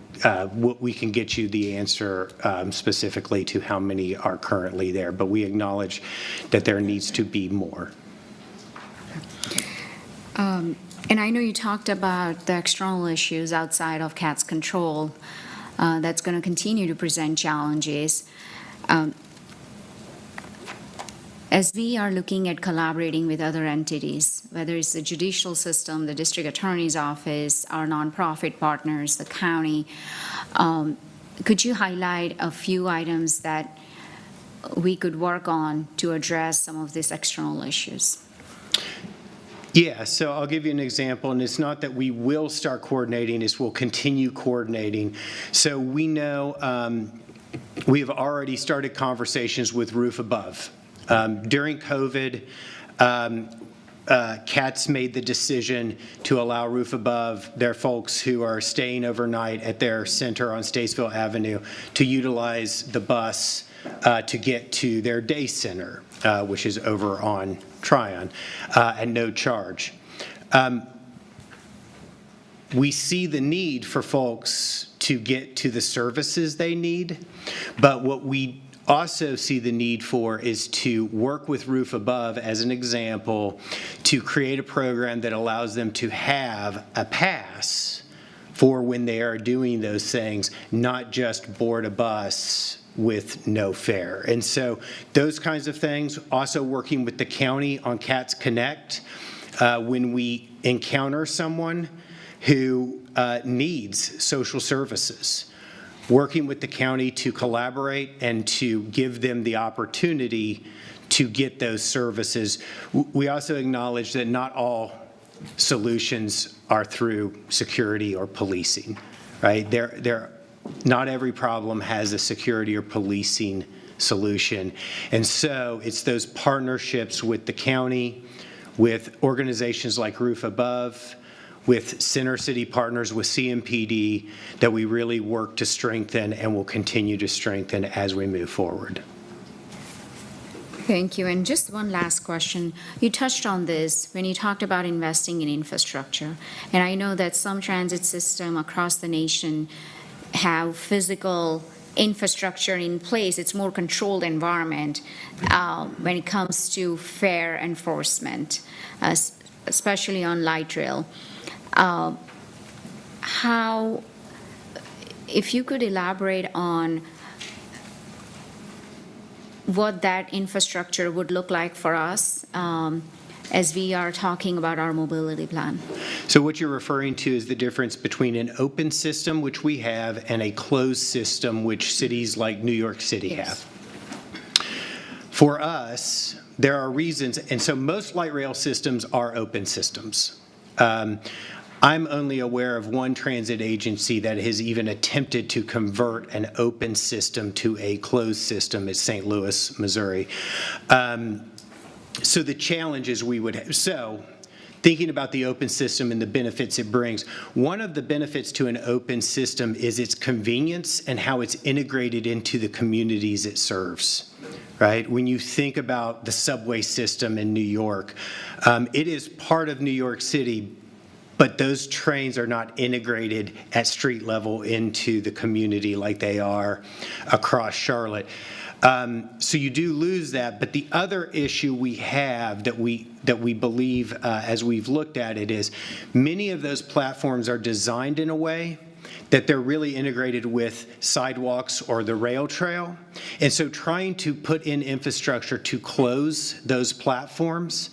Speaker 2: we can get you the answer specifically to how many are currently there, but we acknowledge that there needs to be more.
Speaker 22: And I know you talked about the external issues outside of CAT's control that's going to continue to present challenges. As we are looking at collaborating with other entities, whether it's the judicial system, the district attorney's office, our nonprofit partners, the county, could you highlight a few items that we could work on to address some of these external issues?
Speaker 2: Yeah, so I'll give you an example, and it's not that we will start coordinating, it's we'll continue coordinating. So we know we have already started conversations with Roof Above. During COVID, CATS made the decision to allow Roof Above, their folks who are staying overnight at their center on Statesville Avenue, to utilize the bus to get to their day center, which is over on Tryon, at no charge. We see the need for folks to get to the services they need, but what we also see the need for is to work with Roof Above, as an example, to create a program that allows them to have a pass for when they are doing those things, not just board a bus with no fare. And so those kinds of things, also working with the county on CATS Connect, when we encounter someone who needs social services, working with the county to collaborate and to give them the opportunity to get those services. We also acknowledge that not all solutions are through security or policing, right? Not every problem has a security or policing solution. And so it's those partnerships with the county, with organizations like Roof Above, with Center City Partners, with CMPD, that we really work to strengthen and will continue to strengthen as we move forward.
Speaker 22: Thank you. And just one last question. You touched on this when you talked about investing in infrastructure. And I know that some transit systems across the nation have physical infrastructure in place. It's more controlled environment when it comes to fare enforcement, especially on light rail. If you could elaborate on what that infrastructure would look like for us as we are talking about our mobility plan.
Speaker 2: So what you're referring to is the difference between an open system, which we have, and a closed system, which cities like New York City have. For us, there are reasons, and so most light rail systems are open systems. I'm only aware of one transit agency that has even attempted to convert an open system to a closed system. It's St. Louis, Missouri. So the challenges we would have, so thinking about the open system and the benefits it brings, one of the benefits to an open system is its convenience and how it's integrated into the communities it serves. Right? When you think about the subway system in New York, it is part of New York City, but those trains are not integrated at street level into the community like they are across Charlotte. So you do lose that, but the other issue we have that we believe as we've looked at it is many of those platforms are designed in a way that they're really integrated with sidewalks or the rail trail. And so trying to put in infrastructure to close those platforms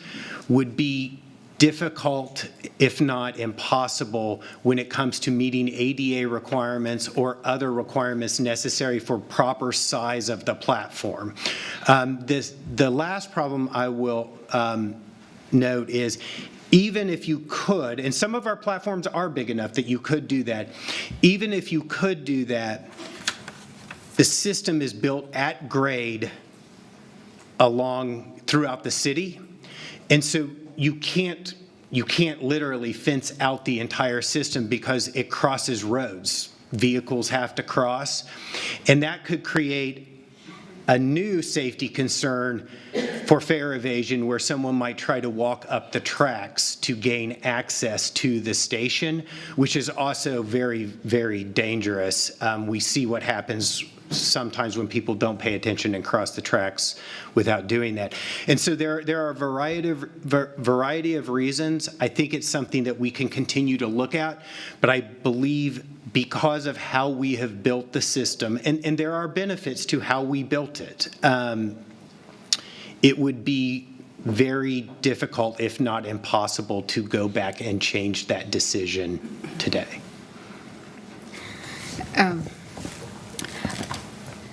Speaker 2: would be difficult, if not impossible, when it comes to meeting ADA requirements or other requirements necessary for proper size of the platform. The last problem I will note is, even if you could, and some of our platforms are big enough that you could do that, even if you could do that, the system is built at grade throughout the city. And so you can't literally fence out the entire system because it crosses roads. Vehicles have to cross, and that could create a new safety concern for fare evasion where someone might try to walk up the tracks to gain access to the station, which is also very, very dangerous. We see what happens sometimes when people don't pay attention and cross the tracks without doing that. And so there are a variety of reasons. I think it's something that we can continue to look at, but I believe because of how we have built the system, and there are benefits to how we built it, it would be very difficult, if not impossible, to go back and change that decision today.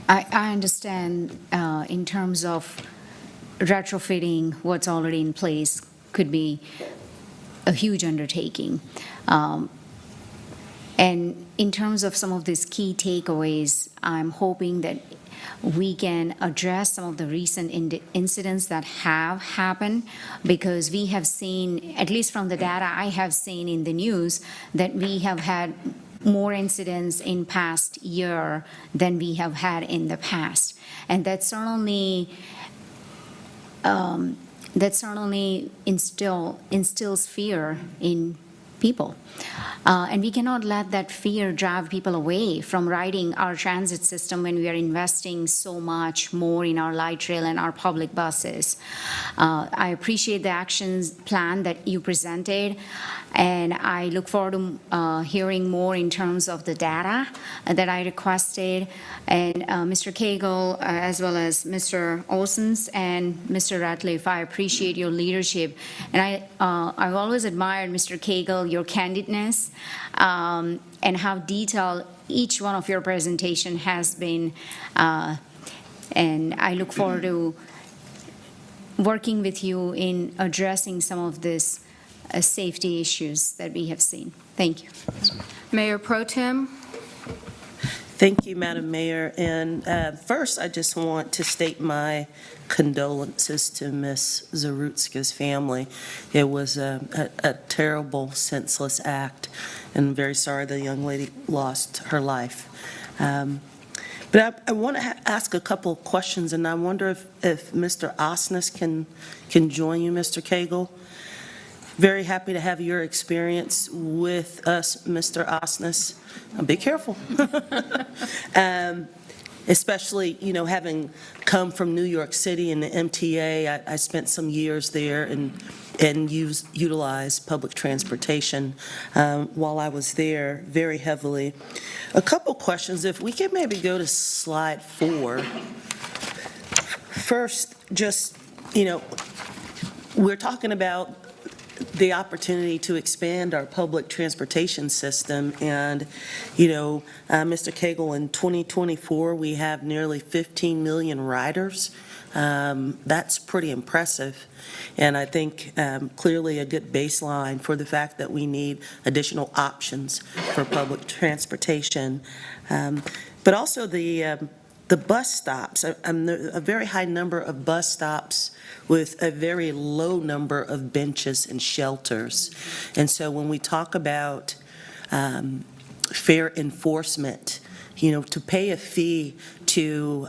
Speaker 22: I understand in terms of retrofitting what's already in place could be a huge undertaking. And in terms of some of these key takeaways, I'm hoping that we can address some of the recent incidents that have happened, because we have seen, at least from the data I have seen in the news, that we have had more incidents in past year than we have had in the past. And that certainly instills fear in people. And we cannot let that fear drive people away from riding our transit system when we are investing so much more in our light rail and our public buses. I appreciate the actions plan that you presented, and I look forward to hearing more in terms of the data that I requested. And Mr. Cagle, as well as Mr. Olson's and Mr. Ratliff, I appreciate your leadership. And I've always admired, Mr. Cagle, your candidness and how detailed each one of your presentation has been. And I look forward to working with you in addressing some of these safety issues that we have seen. Thank you.
Speaker 5: Mayor Pro Tem.
Speaker 9: Thank you, Madam Mayor. And first, I just want to state my condolences to Ms. Zarutska's family. It was a terrible, senseless act, and I'm very sorry the young lady lost her life. But I want to ask a couple of questions, and I wonder if Mr. Osnes can join you, Mr. Cagle. Very happy to have your experience with us, Mr. Osnes. Be careful. Especially, you know, having come from New York City and the MTA, I spent some years there and utilized public transportation while I was there very heavily. A couple questions, if we can maybe go to slide 4. First, just, you know, we're talking about the opportunity to expand our public transportation system. And, you know, Mr. Cagle, in 2024, we have nearly 15 million riders. That's pretty impressive. And I think clearly a good baseline for the fact that we need additional options for public transportation. But also the bus stops, a very high number of bus stops with a very low number of benches and shelters. And so when we talk about fare enforcement, you know, to pay a fee to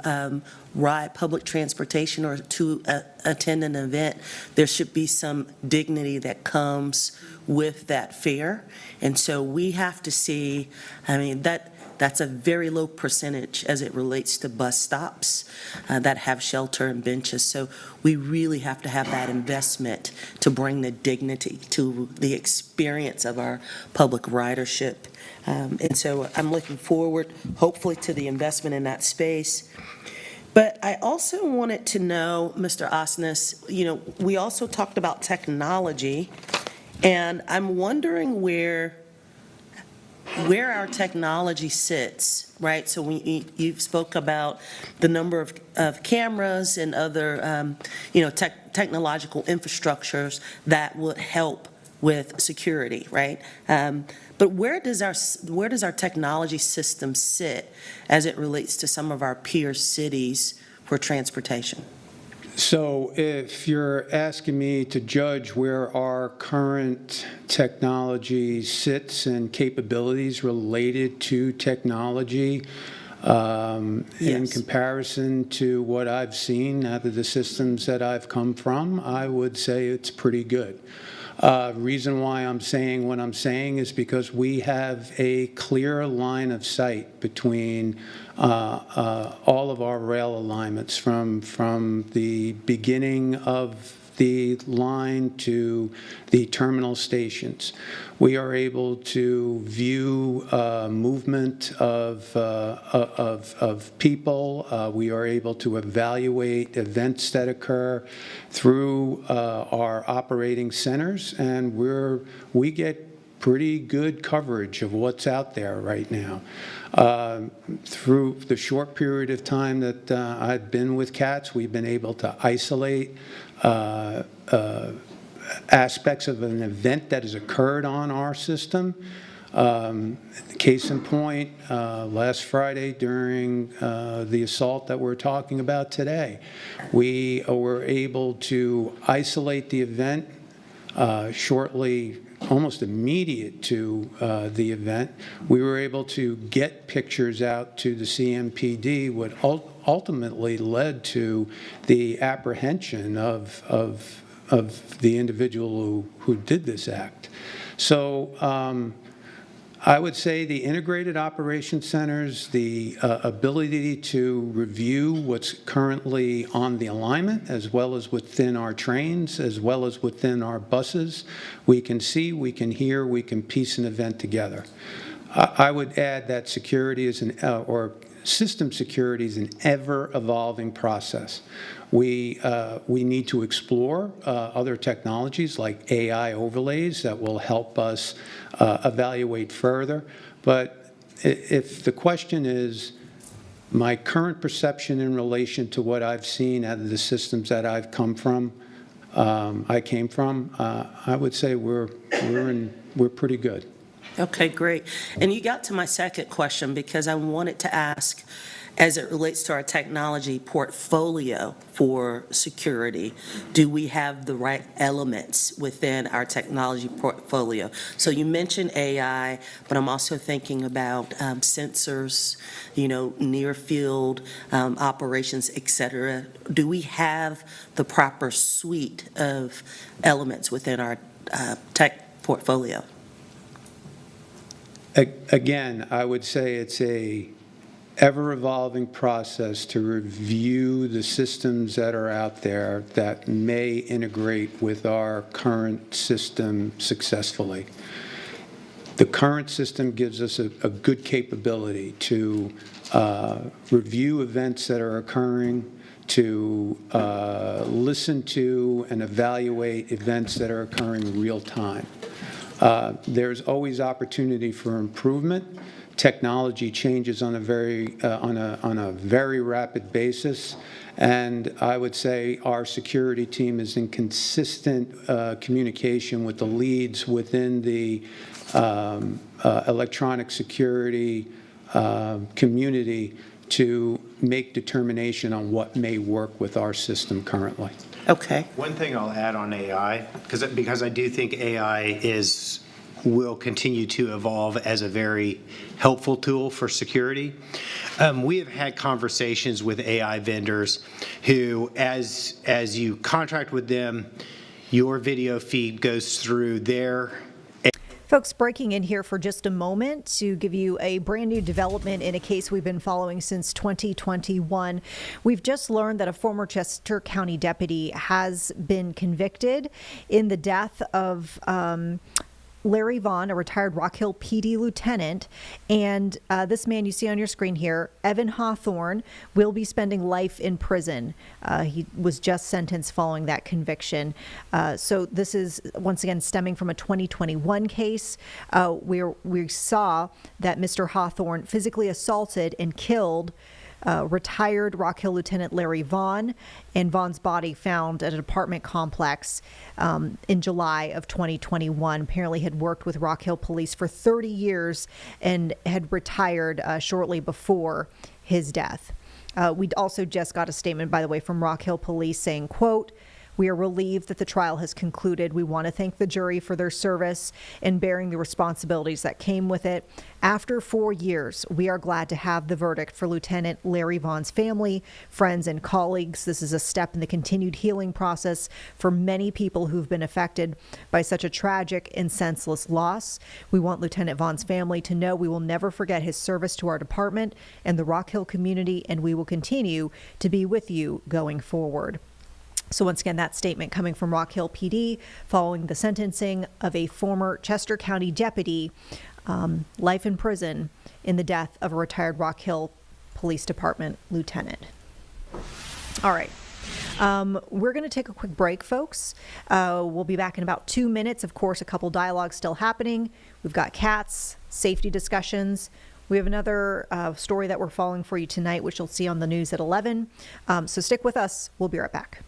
Speaker 9: ride public transportation or to attend an event, there should be some dignity that comes with that fare. And so we have to see, I mean, that's a very low percentage as it relates to bus stops that have shelter and benches. So we really have to have that investment to bring the dignity to the experience of our public ridership. And so I'm looking forward, hopefully, to the investment in that space. But I also wanted to know, Mr. Osnes, you know, we also talked about technology, and I'm wondering where our technology sits, right? So you spoke about the number of cameras and other, you know, technological infrastructures that would help with security, right? But where does our technology system sit as it relates to some of our peer cities for transportation?
Speaker 1: So if you're asking me to judge where our current technology sits and capabilities related to technology in comparison to what I've seen out of the systems that I've come from, I would say it's pretty good. Reason why I'm saying what I'm saying is because we have a clear line of sight between all of our rail alignments from the beginning of the line to the terminal stations. We are able to view movement of people. We are able to evaluate events that occur through our operating centers, and we get pretty good coverage of what's out there right now. Through the short period of time that I've been with CATS, we've been able to isolate aspects of an event that has occurred on our system. Case in point, last Friday during the assault that we're talking about today, we were able to isolate the event shortly, almost immediate to the event. We were able to get pictures out to the CMPD, what ultimately led to the apprehension of the individual who did this act. So I would say the integrated operation centers, the ability to review what's currently on the alignment, as well as within our trains, as well as within our buses, we can see, we can hear, we can piece an event together. I would add that security is or system security is an ever-evolving process. We need to explore other technologies like AI overlays that will help us evaluate further. But if the question is my current perception in relation to what I've seen out of the systems that I've come from, I would say we're pretty good.
Speaker 9: Okay, great. And you got to my second question because I wanted to ask, as it relates to our technology portfolio for security, do we have the right elements within our technology portfolio? So you mentioned AI, but I'm also thinking about sensors, near field operations, et cetera. Do we have the proper suite of elements within our tech portfolio?
Speaker 1: Again, I would say it's a ever-evolving process to review the systems that are out there that may integrate with our current system successfully. The current system gives us a good capability to review events that are occurring, to listen to and evaluate events that are occurring real time. There's always opportunity for improvement. Technology changes on a very rapid basis, and I would say our security team is in consistent communication with the leads within the electronic security community to make determination on what may work with our system currently.
Speaker 9: Okay.
Speaker 2: One thing I'll add on AI, because I do think AI will continue to evolve as a very helpful tool for security. We have had conversations with AI vendors who, as you contract with them, your video feed goes through their.
Speaker 3: Folks, breaking in here for just a moment to give you a brand new development in a case we've been following since 2021. We've just learned that a former Chester County deputy has been convicted in the death of Larry Vaughn, a retired Rock Hill PD lieutenant, and this man you see on your screen here, Evan Hawthorne, will be spending life in prison. He was just sentenced following that conviction. So this is, once again, stemming from a 2021 case where we saw that Mr. Hawthorne physically assaulted and killed retired Rock Hill Lieutenant Larry Vaughn, and Vaughn's body found at an apartment complex in July of 2021. Apparently had worked with Rock Hill Police for 30 years and had retired shortly before his death. We also just got a statement, by the way, from Rock Hill Police saying, quote, "We are relieved that the trial has concluded. We want to thank the jury for their service in bearing the responsibilities that came with it. After 4 years, we are glad to have the verdict for Lieutenant Larry Vaughn's family, friends, and colleagues. This is a step in the continued healing process for many people who've been affected by such a tragic and senseless loss. We want Lieutenant Vaughn's family to know we will never forget his service to our department and the Rock Hill community, and we will continue to be with you going forward." So once again, that statement coming from Rock Hill PD following the sentencing of a former Chester County deputy, life in prison in the death of a retired Rock Hill Police Department lieutenant. All right. We're going to take a quick break, folks. We'll be back in about 2 minutes. Of course, a couple dialogues still happening. We've got cats, safety discussions. We have another story that we're following for you tonight, which you'll see on the news at 11. So stick with us. We'll be right back.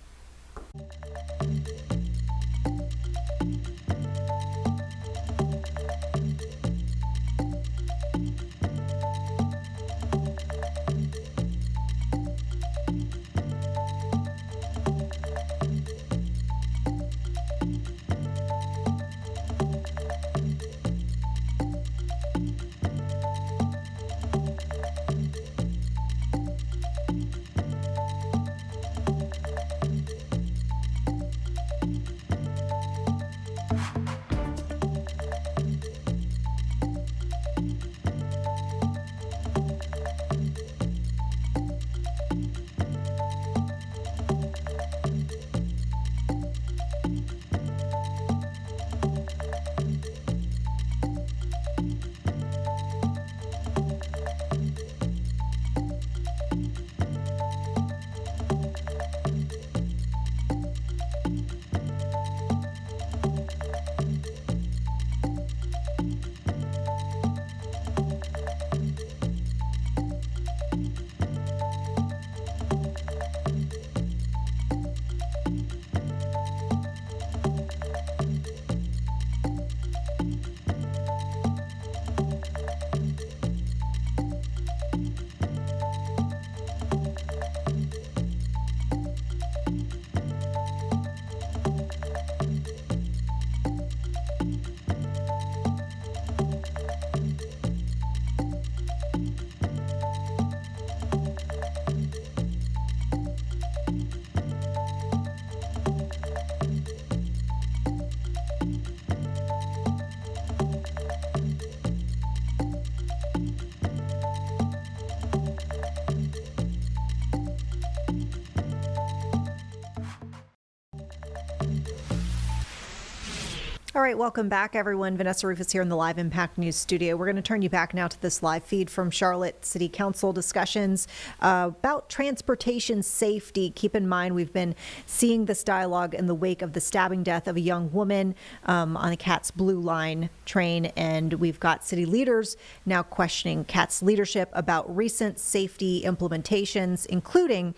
Speaker 3: All right, welcome back, everyone. Vanessa Rufus here in the Live Impact News studio. We're going to turn you back now to this live feed from Charlotte City Council discussions about transportation safety. Keep in mind, we've been seeing this dialogue in the wake of the stabbing death of a young woman on a CATS Blue Line train, and we've got city leaders now questioning CATS leadership about recent safety implementations, including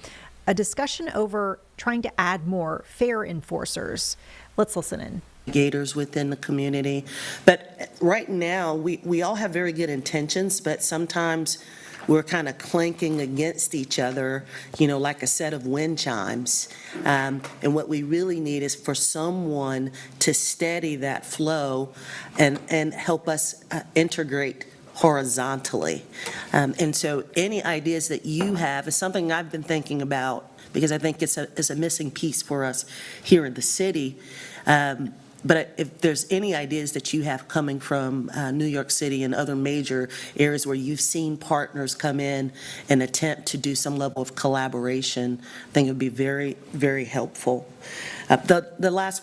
Speaker 3: a discussion over trying to add more fare enforcers. Let's listen in.
Speaker 9: Gators within the community. But right now, we all have very good intentions, but sometimes we're kind of clanking against each other, you know, like a set of wind chimes. And what we really need is for someone to steady that flow and help us integrate horizontally. And so any ideas that you have is something I've been thinking about, because I think it's a missing piece for us here in the city. But if there's any ideas that you have coming from New York City and other major areas where you've seen partners come in and attempt to do some level of collaboration, I think it would be very, very helpful. The last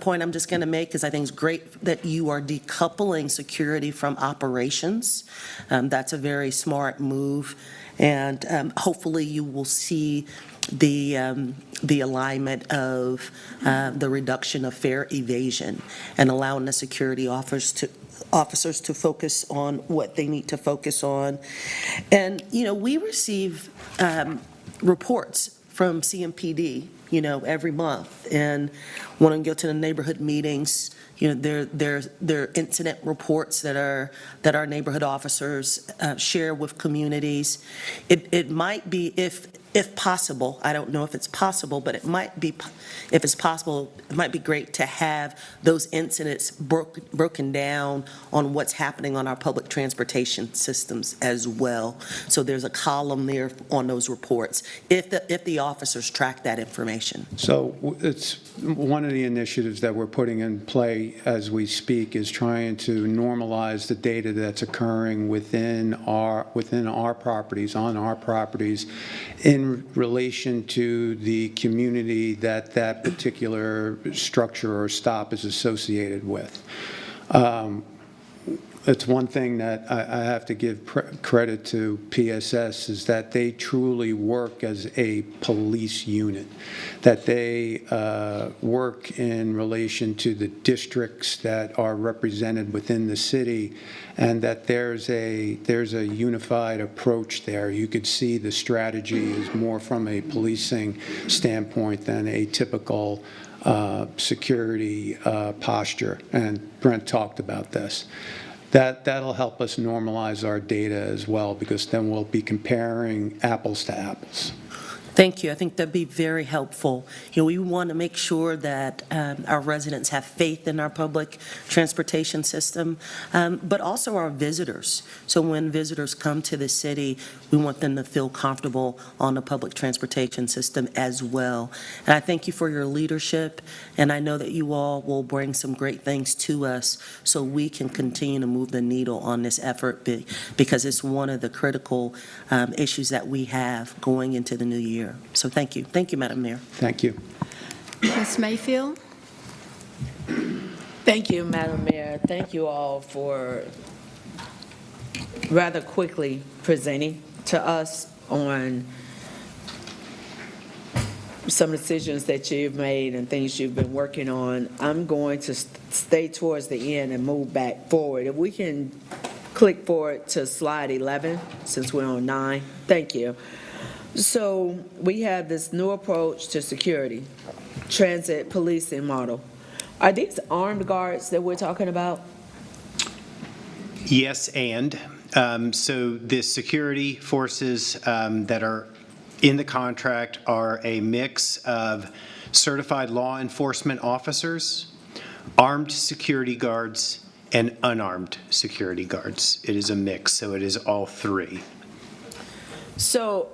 Speaker 9: point I'm just going to make is I think it's great that you are decoupling security from operations. That's a very smart move, and hopefully you will see the alignment of the reduction of fare evasion and allowing the security officers to focus on what they need to focus on. And, you know, we receive reports from CMPD, you know, every month, and want to go to the neighborhood meetings, there are incident reports that our neighborhood officers share with communities. It might be, if possible, I don't know if it's possible, but it might be, if it's possible, it might be great to have those incidents broken down on what's happening on our public transportation systems as well. So there's a column there on those reports, if the officers track that information.
Speaker 1: So it's one of the initiatives that we're putting in play as we speak is trying to normalize the data that's occurring within our properties, on our properties, in relation to the community that that particular structure or stop is associated with. It's one thing that I have to give credit to PSS is that they truly work as a police unit, that they work in relation to the districts that are represented within the city, and that there's a unified approach there. You could see the strategy is more from a policing standpoint than a typical security posture, and Brent talked about this. That'll help us normalize our data as well, because then we'll be comparing apples to apples.
Speaker 9: Thank you. I think that'd be very helpful. We want to make sure that our residents have faith in our public transportation system, but also our visitors. So when visitors come to the city, we want them to feel comfortable on the public transportation system as well. And I thank you for your leadership, and I know that you all will bring some great things to us so we can continue to move the needle on this effort, because it's one of the critical issues that we have going into the new year. So thank you. Thank you, Madam Mayor.
Speaker 1: Thank you.
Speaker 7: Ms. Mayfield?
Speaker 10: Thank you, Madam Mayor. Thank you all for rather quickly presenting to us on some decisions that you've made and things you've been working on. I'm going to stay towards the end and move back forward. If we can click forward to slide 11, since we're on 9. Thank you. So we have this new approach to security, transit policing model. Are these armed guards that we're talking about?
Speaker 2: Yes, and so the security forces that are in the contract are a mix of certified law enforcement officers, armed security guards, and unarmed security guards. It is a mix, so it is all three.
Speaker 10: So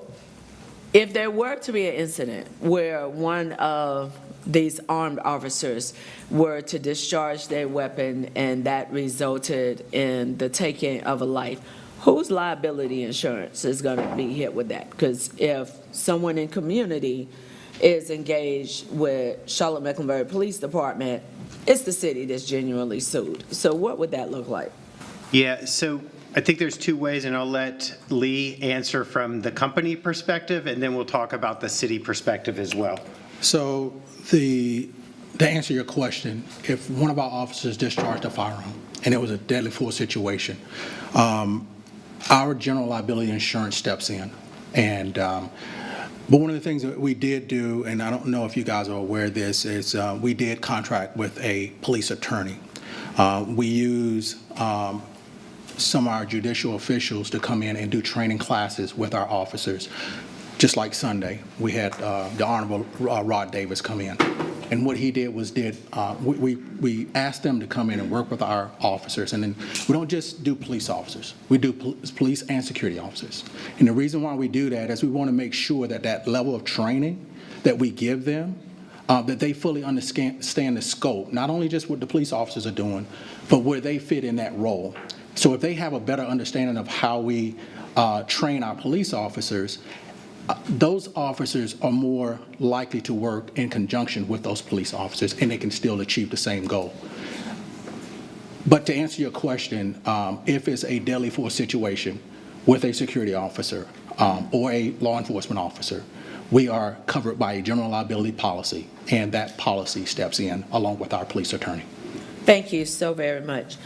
Speaker 10: if there were to be an incident where one of these armed officers were to discharge their weapon and that resulted in the taking of a life, whose liability insurance is going to be hit with that? Because if someone in community is engaged with Charlotte Mecklenburg Police Department, it's the city that's genuinely sued. So what would that look like?
Speaker 2: Yeah, so I think there's two ways, and I'll let Lee answer from the company perspective, and then we'll talk about the city perspective as well.
Speaker 11: So to answer your question, if one of our officers discharged a firearm and it was a deadly force situation, our general liability insurance steps in. And but one of the things that we did do, and I don't know if you guys are aware of this, is we did contract with a police attorney. We use some of our judicial officials to come in and do training classes with our officers. Just like Sunday, we had the Honorable Rod Davis come in. And what he did was we asked them to come in and work with our officers. And then we don't just do police officers. We do police and security officers. And the reason why we do that is we want to make sure that that level of training that we give them, that they fully understand the scope, not only just what the police officers are doing, but where they fit in that role. So if they have a better understanding of how we train our police officers, those officers are more likely to work in conjunction with those police officers, and they can still achieve the same goal. But to answer your question, if it's a deadly force situation with a security officer or a law enforcement officer, we are covered by a general liability policy, and that policy steps in along with our police attorney.
Speaker 10: Thank you so very much.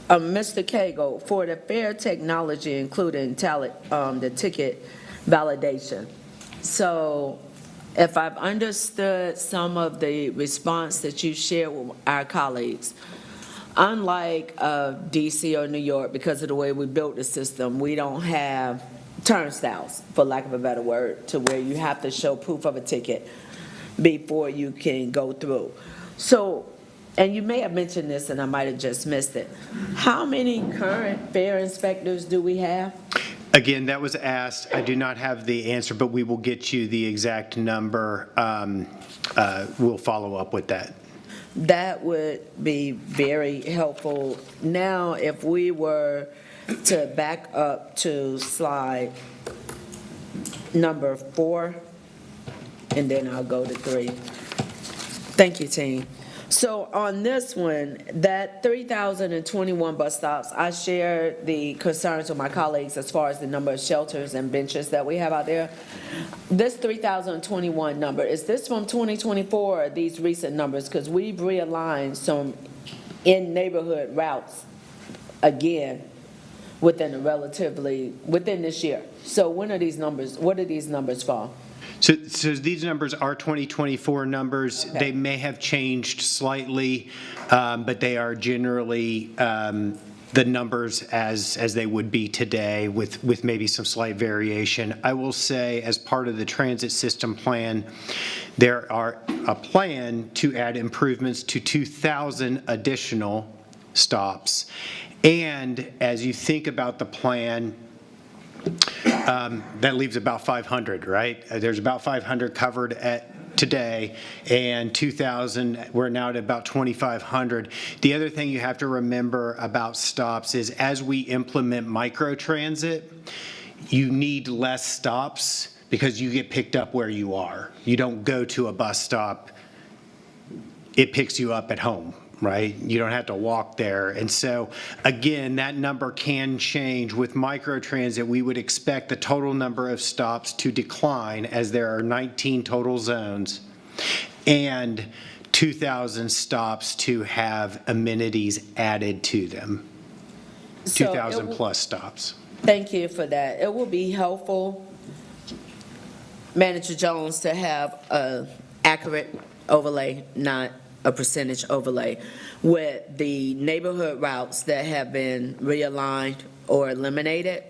Speaker 10: Mr. Cagle, for the fare technology, including the ticket validation. So if I've understood some of the response that you shared with our colleagues, unlike DC or New York, because of the way we built the system, we don't have turnstiles, for lack of a better word, to where you have to show proof of a ticket before you can go through. So, and you may have mentioned this and I might have just missed it. How many current fare inspectors do we have?
Speaker 2: Again, that was asked. I do not have the answer, but we will get you the exact number. We'll follow up with that.
Speaker 10: That would be very helpful. Now, if we were to back up to slide number 4, and then I'll go to 3. Thank you, team. So on this one, that 3,021 bus stops, I share the concerns with my colleagues as far as the number of shelters and benches that we have out there. This 3,021 number, is this from 2024 or these recent numbers? Because we've realigned some in-neighborhood routes again within this year. So when are these numbers, what are these numbers for?
Speaker 2: So these numbers are 2024 numbers. Okay. They may have changed slightly, but they are generally the numbers as they would be today with maybe some slight variation. I will say, as part of the transit system plan, there are a plan to add improvements to 2,000 additional stops. And as you think about the plan, that leaves about 500, right? There's about 500 covered at today, and 2,000, we're now at about 2,500. The other thing you have to remember about stops is as we implement microtransit, you need less stops because you get picked up where you are. You don't go to a bus stop, it picks you up at home. Right? You don't have to walk there. And so, again, that number can change. With microtransit, we would expect the total number of stops to decline as there are 19 total zones and 2,000 stops to have amenities added to them.
Speaker 10: So
Speaker 2: 2,000 plus stops.
Speaker 10: Thank you for that. It will be helpful, Manager Jones, to have an accurate overlay, not a percentage overlay, with the neighborhood routes that have been realigned or eliminated,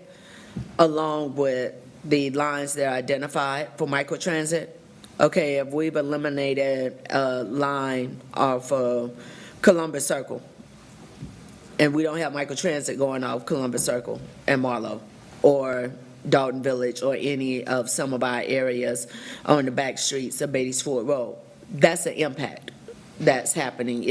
Speaker 10: along with the lines that are identified for microtransit. Okay, if we've eliminated a line off of Columbus Circle, and we don't have microtransit going off Columbus Circle and Marlow, or Dalton Village, or any of some of our areas on the back streets of Beatties Ford Road, that's an impact that's happening.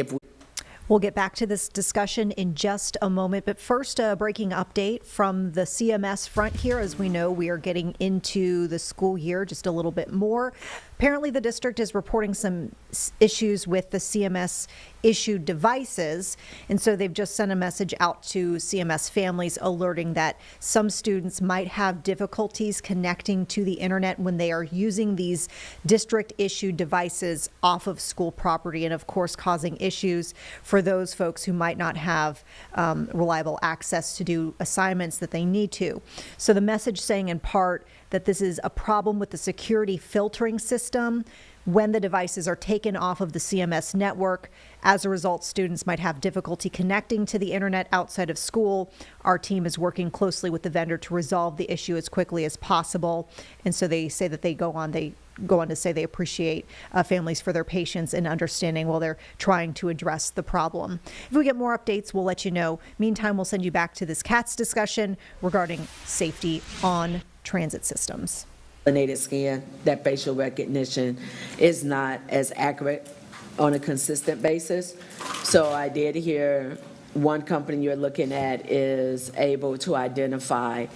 Speaker 3: We'll get back to this discussion in just a moment, but first, a breaking update from the CMS front here. As we know, we are getting into the school year just a little bit more. Apparently, the district is reporting some issues with the CMS issued devices, and so they've just sent a message out to CMS families alerting that some students might have difficulties connecting to the internet when they are using these district issued devices off of school property, and of course causing issues for those folks who might not have reliable access to do assignments that they need to. So the message saying in part that this is a problem with the security filtering system when the devices are taken off of the CMS network. As a result, students might have difficulty connecting to the internet outside of school. Our team is working closely with the vendor to resolve the issue as quickly as possible. And so they say that they go on to say they appreciate families for their patience and understanding while they're trying to address the problem. If we get more updates, we'll let you know. Meantime, we'll send you back to this CATS discussion regarding safety on transit systems.
Speaker 10: Scan, that facial recognition is not as accurate on a consistent basis. So I did hear one company you're looking at is able to identify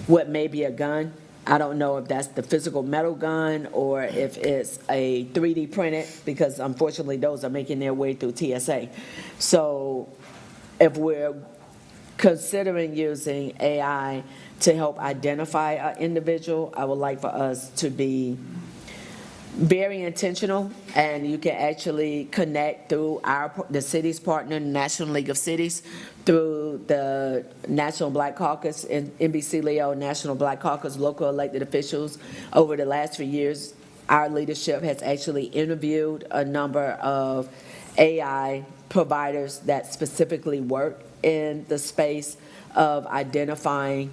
Speaker 10: what may be a gun. I don't know if that's the physical metal gun or if it's a 3D printed, because unfortunately those are making their way through TSA. So if we're considering using AI to help identify an individual, I would like for us to be very intentional, and you can actually connect through the city's partner, National League of Cities, through the National Black Caucus and NBC Leo National Black Caucus local elected officials over the last few years our leadership has actually interviewed a number of AI providers that specifically work in the space of identifying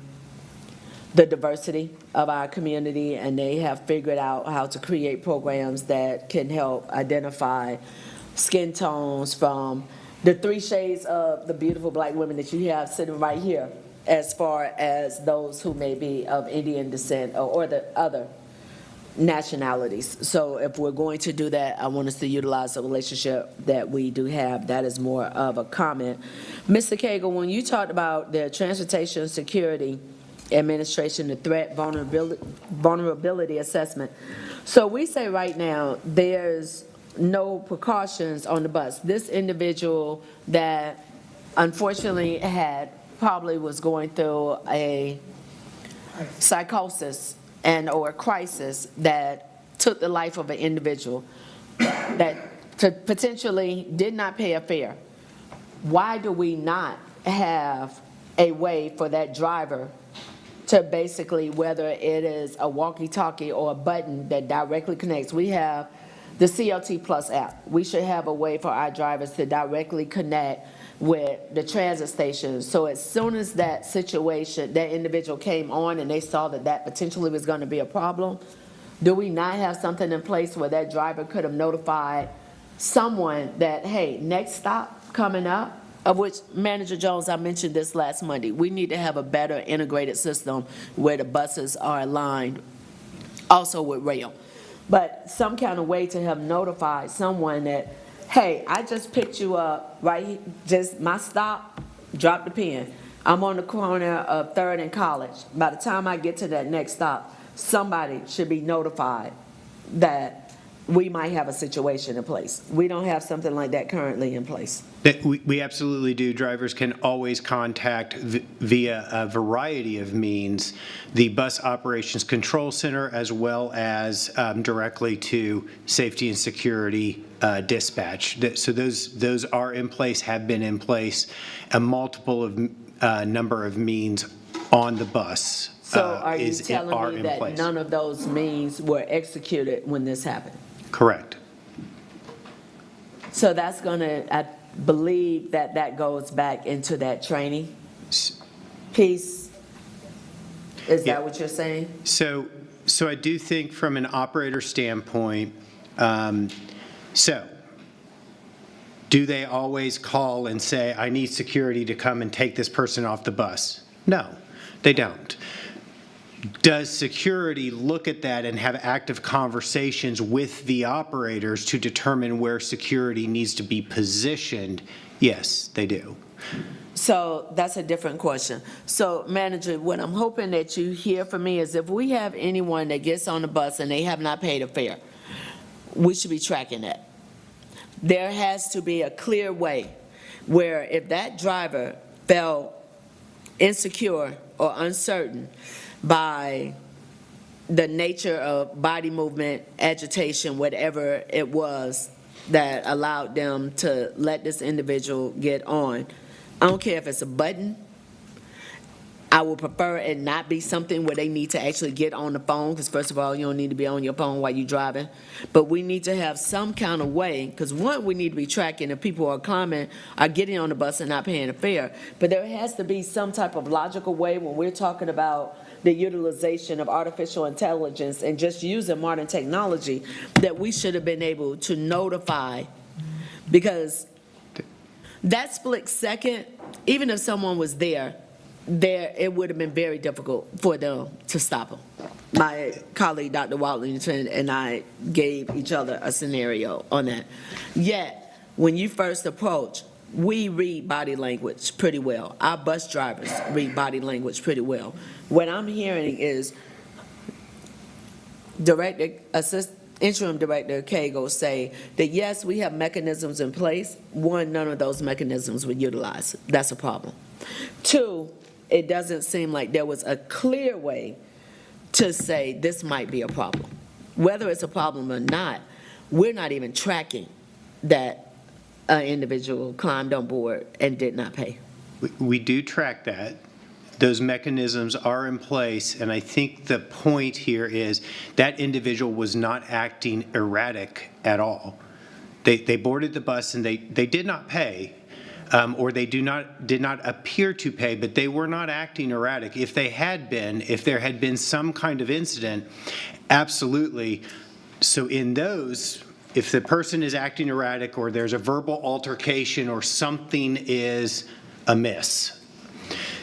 Speaker 10: the diversity of our community, and they have figured out how to create programs that can help identify skin tones from the 3 shades of the beautiful black women that you have sitting right here, as far as those who may be of Indian descent or the other nationalities. So if we're going to do that, I want us to utilize the relationship that we do have. That is more of a comment. Mr. Cagle, when you talked about the Transportation Security Administration, the threat vulnerability assessment, so we say right now there's no precautions on the bus. This individual that unfortunately probably was going through a psychosis or a crisis that took the life of an individual that potentially did not pay a fare. Why do we not have a way for that driver to basically, whether it is a walkie-talkie or a button that directly connects? We have the CLT Plus app. We should have a way for our drivers to directly connect with the transit stations. So as soon as that situation, that individual came on and they saw that that potentially was going to be a problem, do we not have something in place where that driver could have notified someone that, hey, next stop coming up, of which, Manager Jones, I mentioned this last Monday, we need to have a better integrated system where the buses are aligned also with rail. But some kind of way to have notified someone that, hey, I just picked you up right here, just my stop, drop the pin. I'm on the corner of 3rd and College. By the time I get to that next stop, somebody should be notified that we might have a situation in place. We don't have something like that currently in place.
Speaker 2: We absolutely do. Drivers can always contact via a variety of means the Bus Operations Control Center, as well as directly to Safety and Security Dispatch. So those are in place, have been in place, a multiple number of means on the bus.
Speaker 10: So are you telling me that none of those means were executed when this happened?
Speaker 2: Correct.
Speaker 10: So that's going to, I believe that goes back into that training piece. Is that what you're saying?
Speaker 2: So I do think from an operator standpoint, so do they always call and say, I need security to come and take this person off the bus? No, they don't. Does security look at that and have active conversations with the operators to determine where security needs to be positioned? Yes, they do.
Speaker 10: So that's a different question. So, Manager, what I'm hoping that you hear from me is if we have anyone that gets on the bus and they have not paid a fare, we should be tracking that. There has to be a clear way where if that driver felt insecure or uncertain by the nature of body movement, agitation, whatever it was that allowed them to let this individual get on. I don't care if it's a button. I would prefer it not be something where they need to actually get on the phone, because first of all, you don't need to be on your phone while you're driving. But we need to have some kind of way, because one, we need to be tracking if people are getting on the bus and not paying a fare. But there has to be some type of logical way when we're talking about the utilization of artificial intelligence and just using modern technology that we should have been able to notify, because that split second, even if someone was there, it would have been very difficult for them to stop them. My colleague, Dr. Watlington, and I gave each other a scenario on that. Yet, when you first approach, we read body language pretty well. Our bus drivers read body language pretty well. What I'm hearing is Interim Director Cagle say that yes, we have mechanisms in place. One, none of those mechanisms were utilized. That's a problem. Two, it doesn't seem like there was a clear way to say this might be a problem. Whether it's a problem or not, we're not even tracking that an individual climbed on board and did not pay.
Speaker 2: We do track that. those mechanisms are in place, and I think the point here is that individual was not acting erratic at all. They boarded the bus and they did not pay, or they did not appear to pay, but they were not acting erratic. If there had been some kind of incident, absolutely. So in those, if the person is acting erratic or there's a verbal altercation or something is amiss,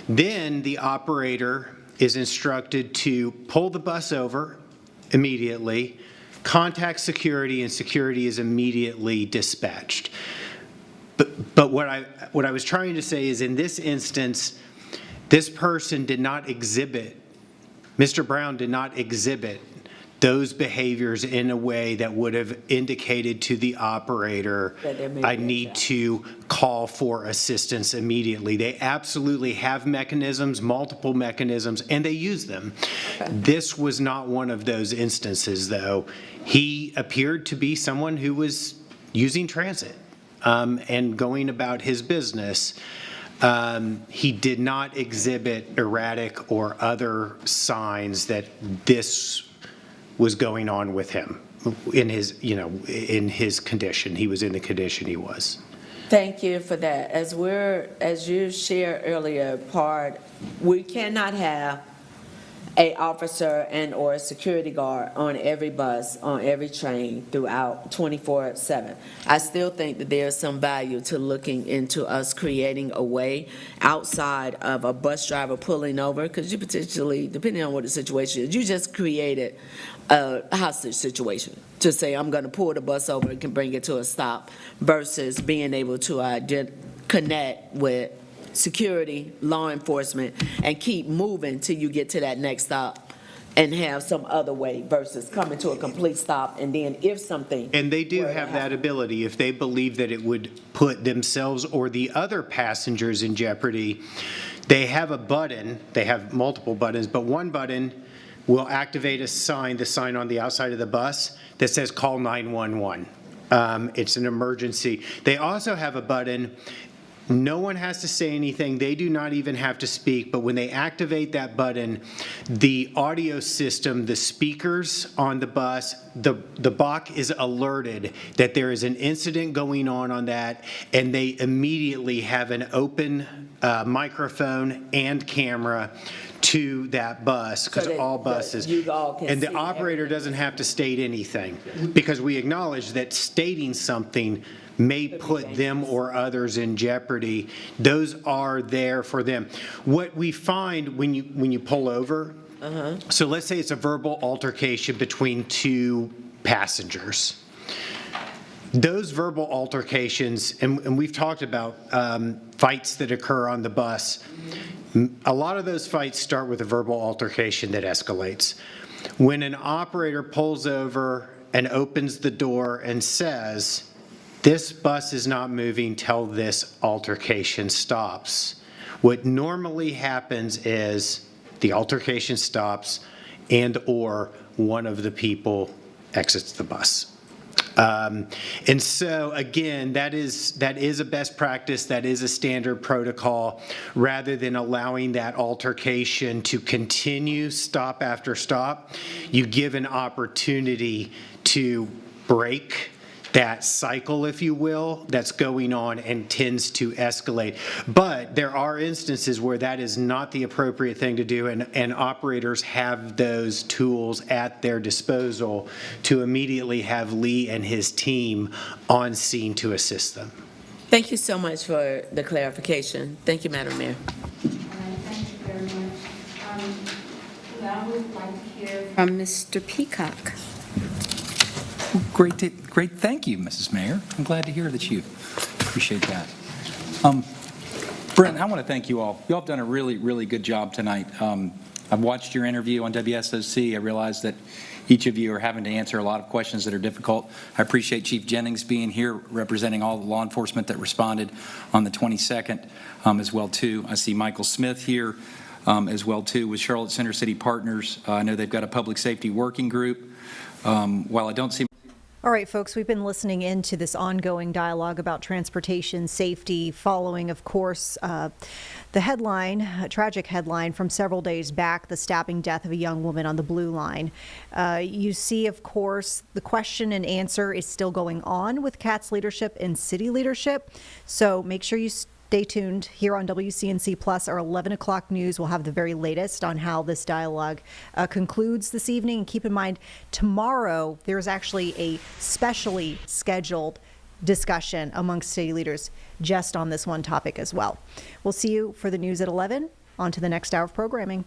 Speaker 2: then the operator is instructed to pull the bus over immediately, contact security, and security is immediately dispatched. But what I was trying to say is in this instance, this person did not exhibit, Mr. Brown did not exhibit those behaviors in a way that would have indicated to the operator, I need to call for assistance immediately. They absolutely have mechanisms, multiple mechanisms, and they use them. Okay. This was not one of those instances, though. He appeared to be someone who was using transit and going about his business. He did not exhibit erratic or other signs that this was going on with him in his condition. He was in the condition he was.
Speaker 10: Thank you for that. As you shared earlier, we cannot have a officer and or a security guard on every bus, on every train throughout 24/7. I still think that there's some value to looking into us creating a way outside of a bus driver pulling over, because you potentially, depending on what the situation is, you just created a hostage situation to say, I'm going to pull the bus over and can bring it to a stop, versus being able to connect with security, law enforcement, and keep moving till you get to that next stop and have some other way versus coming to a complete stop. And then if something.
Speaker 2: And they do have that ability if they believe that it would put themselves or the other passengers in jeopardy. They have a button, they have multiple buttons, but one button will activate a sign, the sign on the outside of the bus that says call 911. It's an emergency. They also have a button. No one has to say anything. They do not even have to speak. But when they activate that button, the audio system, the speakers on the bus, the BOC is alerted that there is an incident going on that, and they immediately have an open microphone and camera to that bus, because all buses, and the operator doesn't have to state anything, because we acknowledge that stating something may put them or others in jeopardy. Those are there for them. What we find when you pull over, so let's say it's a verbal altercation between two passengers. Those verbal altercations, and we've talked about fights that occur on the bus, a lot of those fights start with a verbal altercation that escalates. When an operator pulls over and opens the door and says, this bus is not moving till this altercation stops, what normally happens is the altercation stops and or one of the people exits the bus. And so, again, that is a best practice, that is a standard protocol, rather than allowing that altercation to continue stop after stop. You give an opportunity to break that cycle, if you will, that's going on and tends to escalate. But there are instances where that is not the appropriate thing to do, and operators have those tools at their disposal to immediately have Lee and his team on scene to assist them.
Speaker 10: Thank you so much for the clarification. Thank you, Madam Mayor.
Speaker 22: Thank you very much. Now we'd like to hear from Mr. Peacock.
Speaker 8: Great. Thank you, Mrs. Mayor. I'm glad to hear that you appreciate that. Brent, I want to thank you all. You all have done a really, really good job tonight. I've watched your interview on WSOC. I realize that each of you are having to answer a lot of questions that are difficult. I appreciate Chief Jennings being here representing all the law enforcement that responded on the 22nd as well, too. I see Michael Smith here as well, too, with Charlotte Center City Partners. I know they've got a public safety working group. While I don't see
Speaker 3: All right, folks, we've been listening into this ongoing dialogue about transportation safety following, of course, the headline, a tragic headline from several days back, the stabbing death of a young woman on the Blue Line. You see, of course, the question and answer is still going on with CATS leadership and city leadership. So make sure you stay tuned here on WCNC Plus. Our 11 o'clock news will have the very latest on how this dialogue concludes this evening. And keep in mind, tomorrow there's actually a specially scheduled discussion amongst city leaders just on this one topic as well. We'll see you for the news at 11. On to the next hour of programming.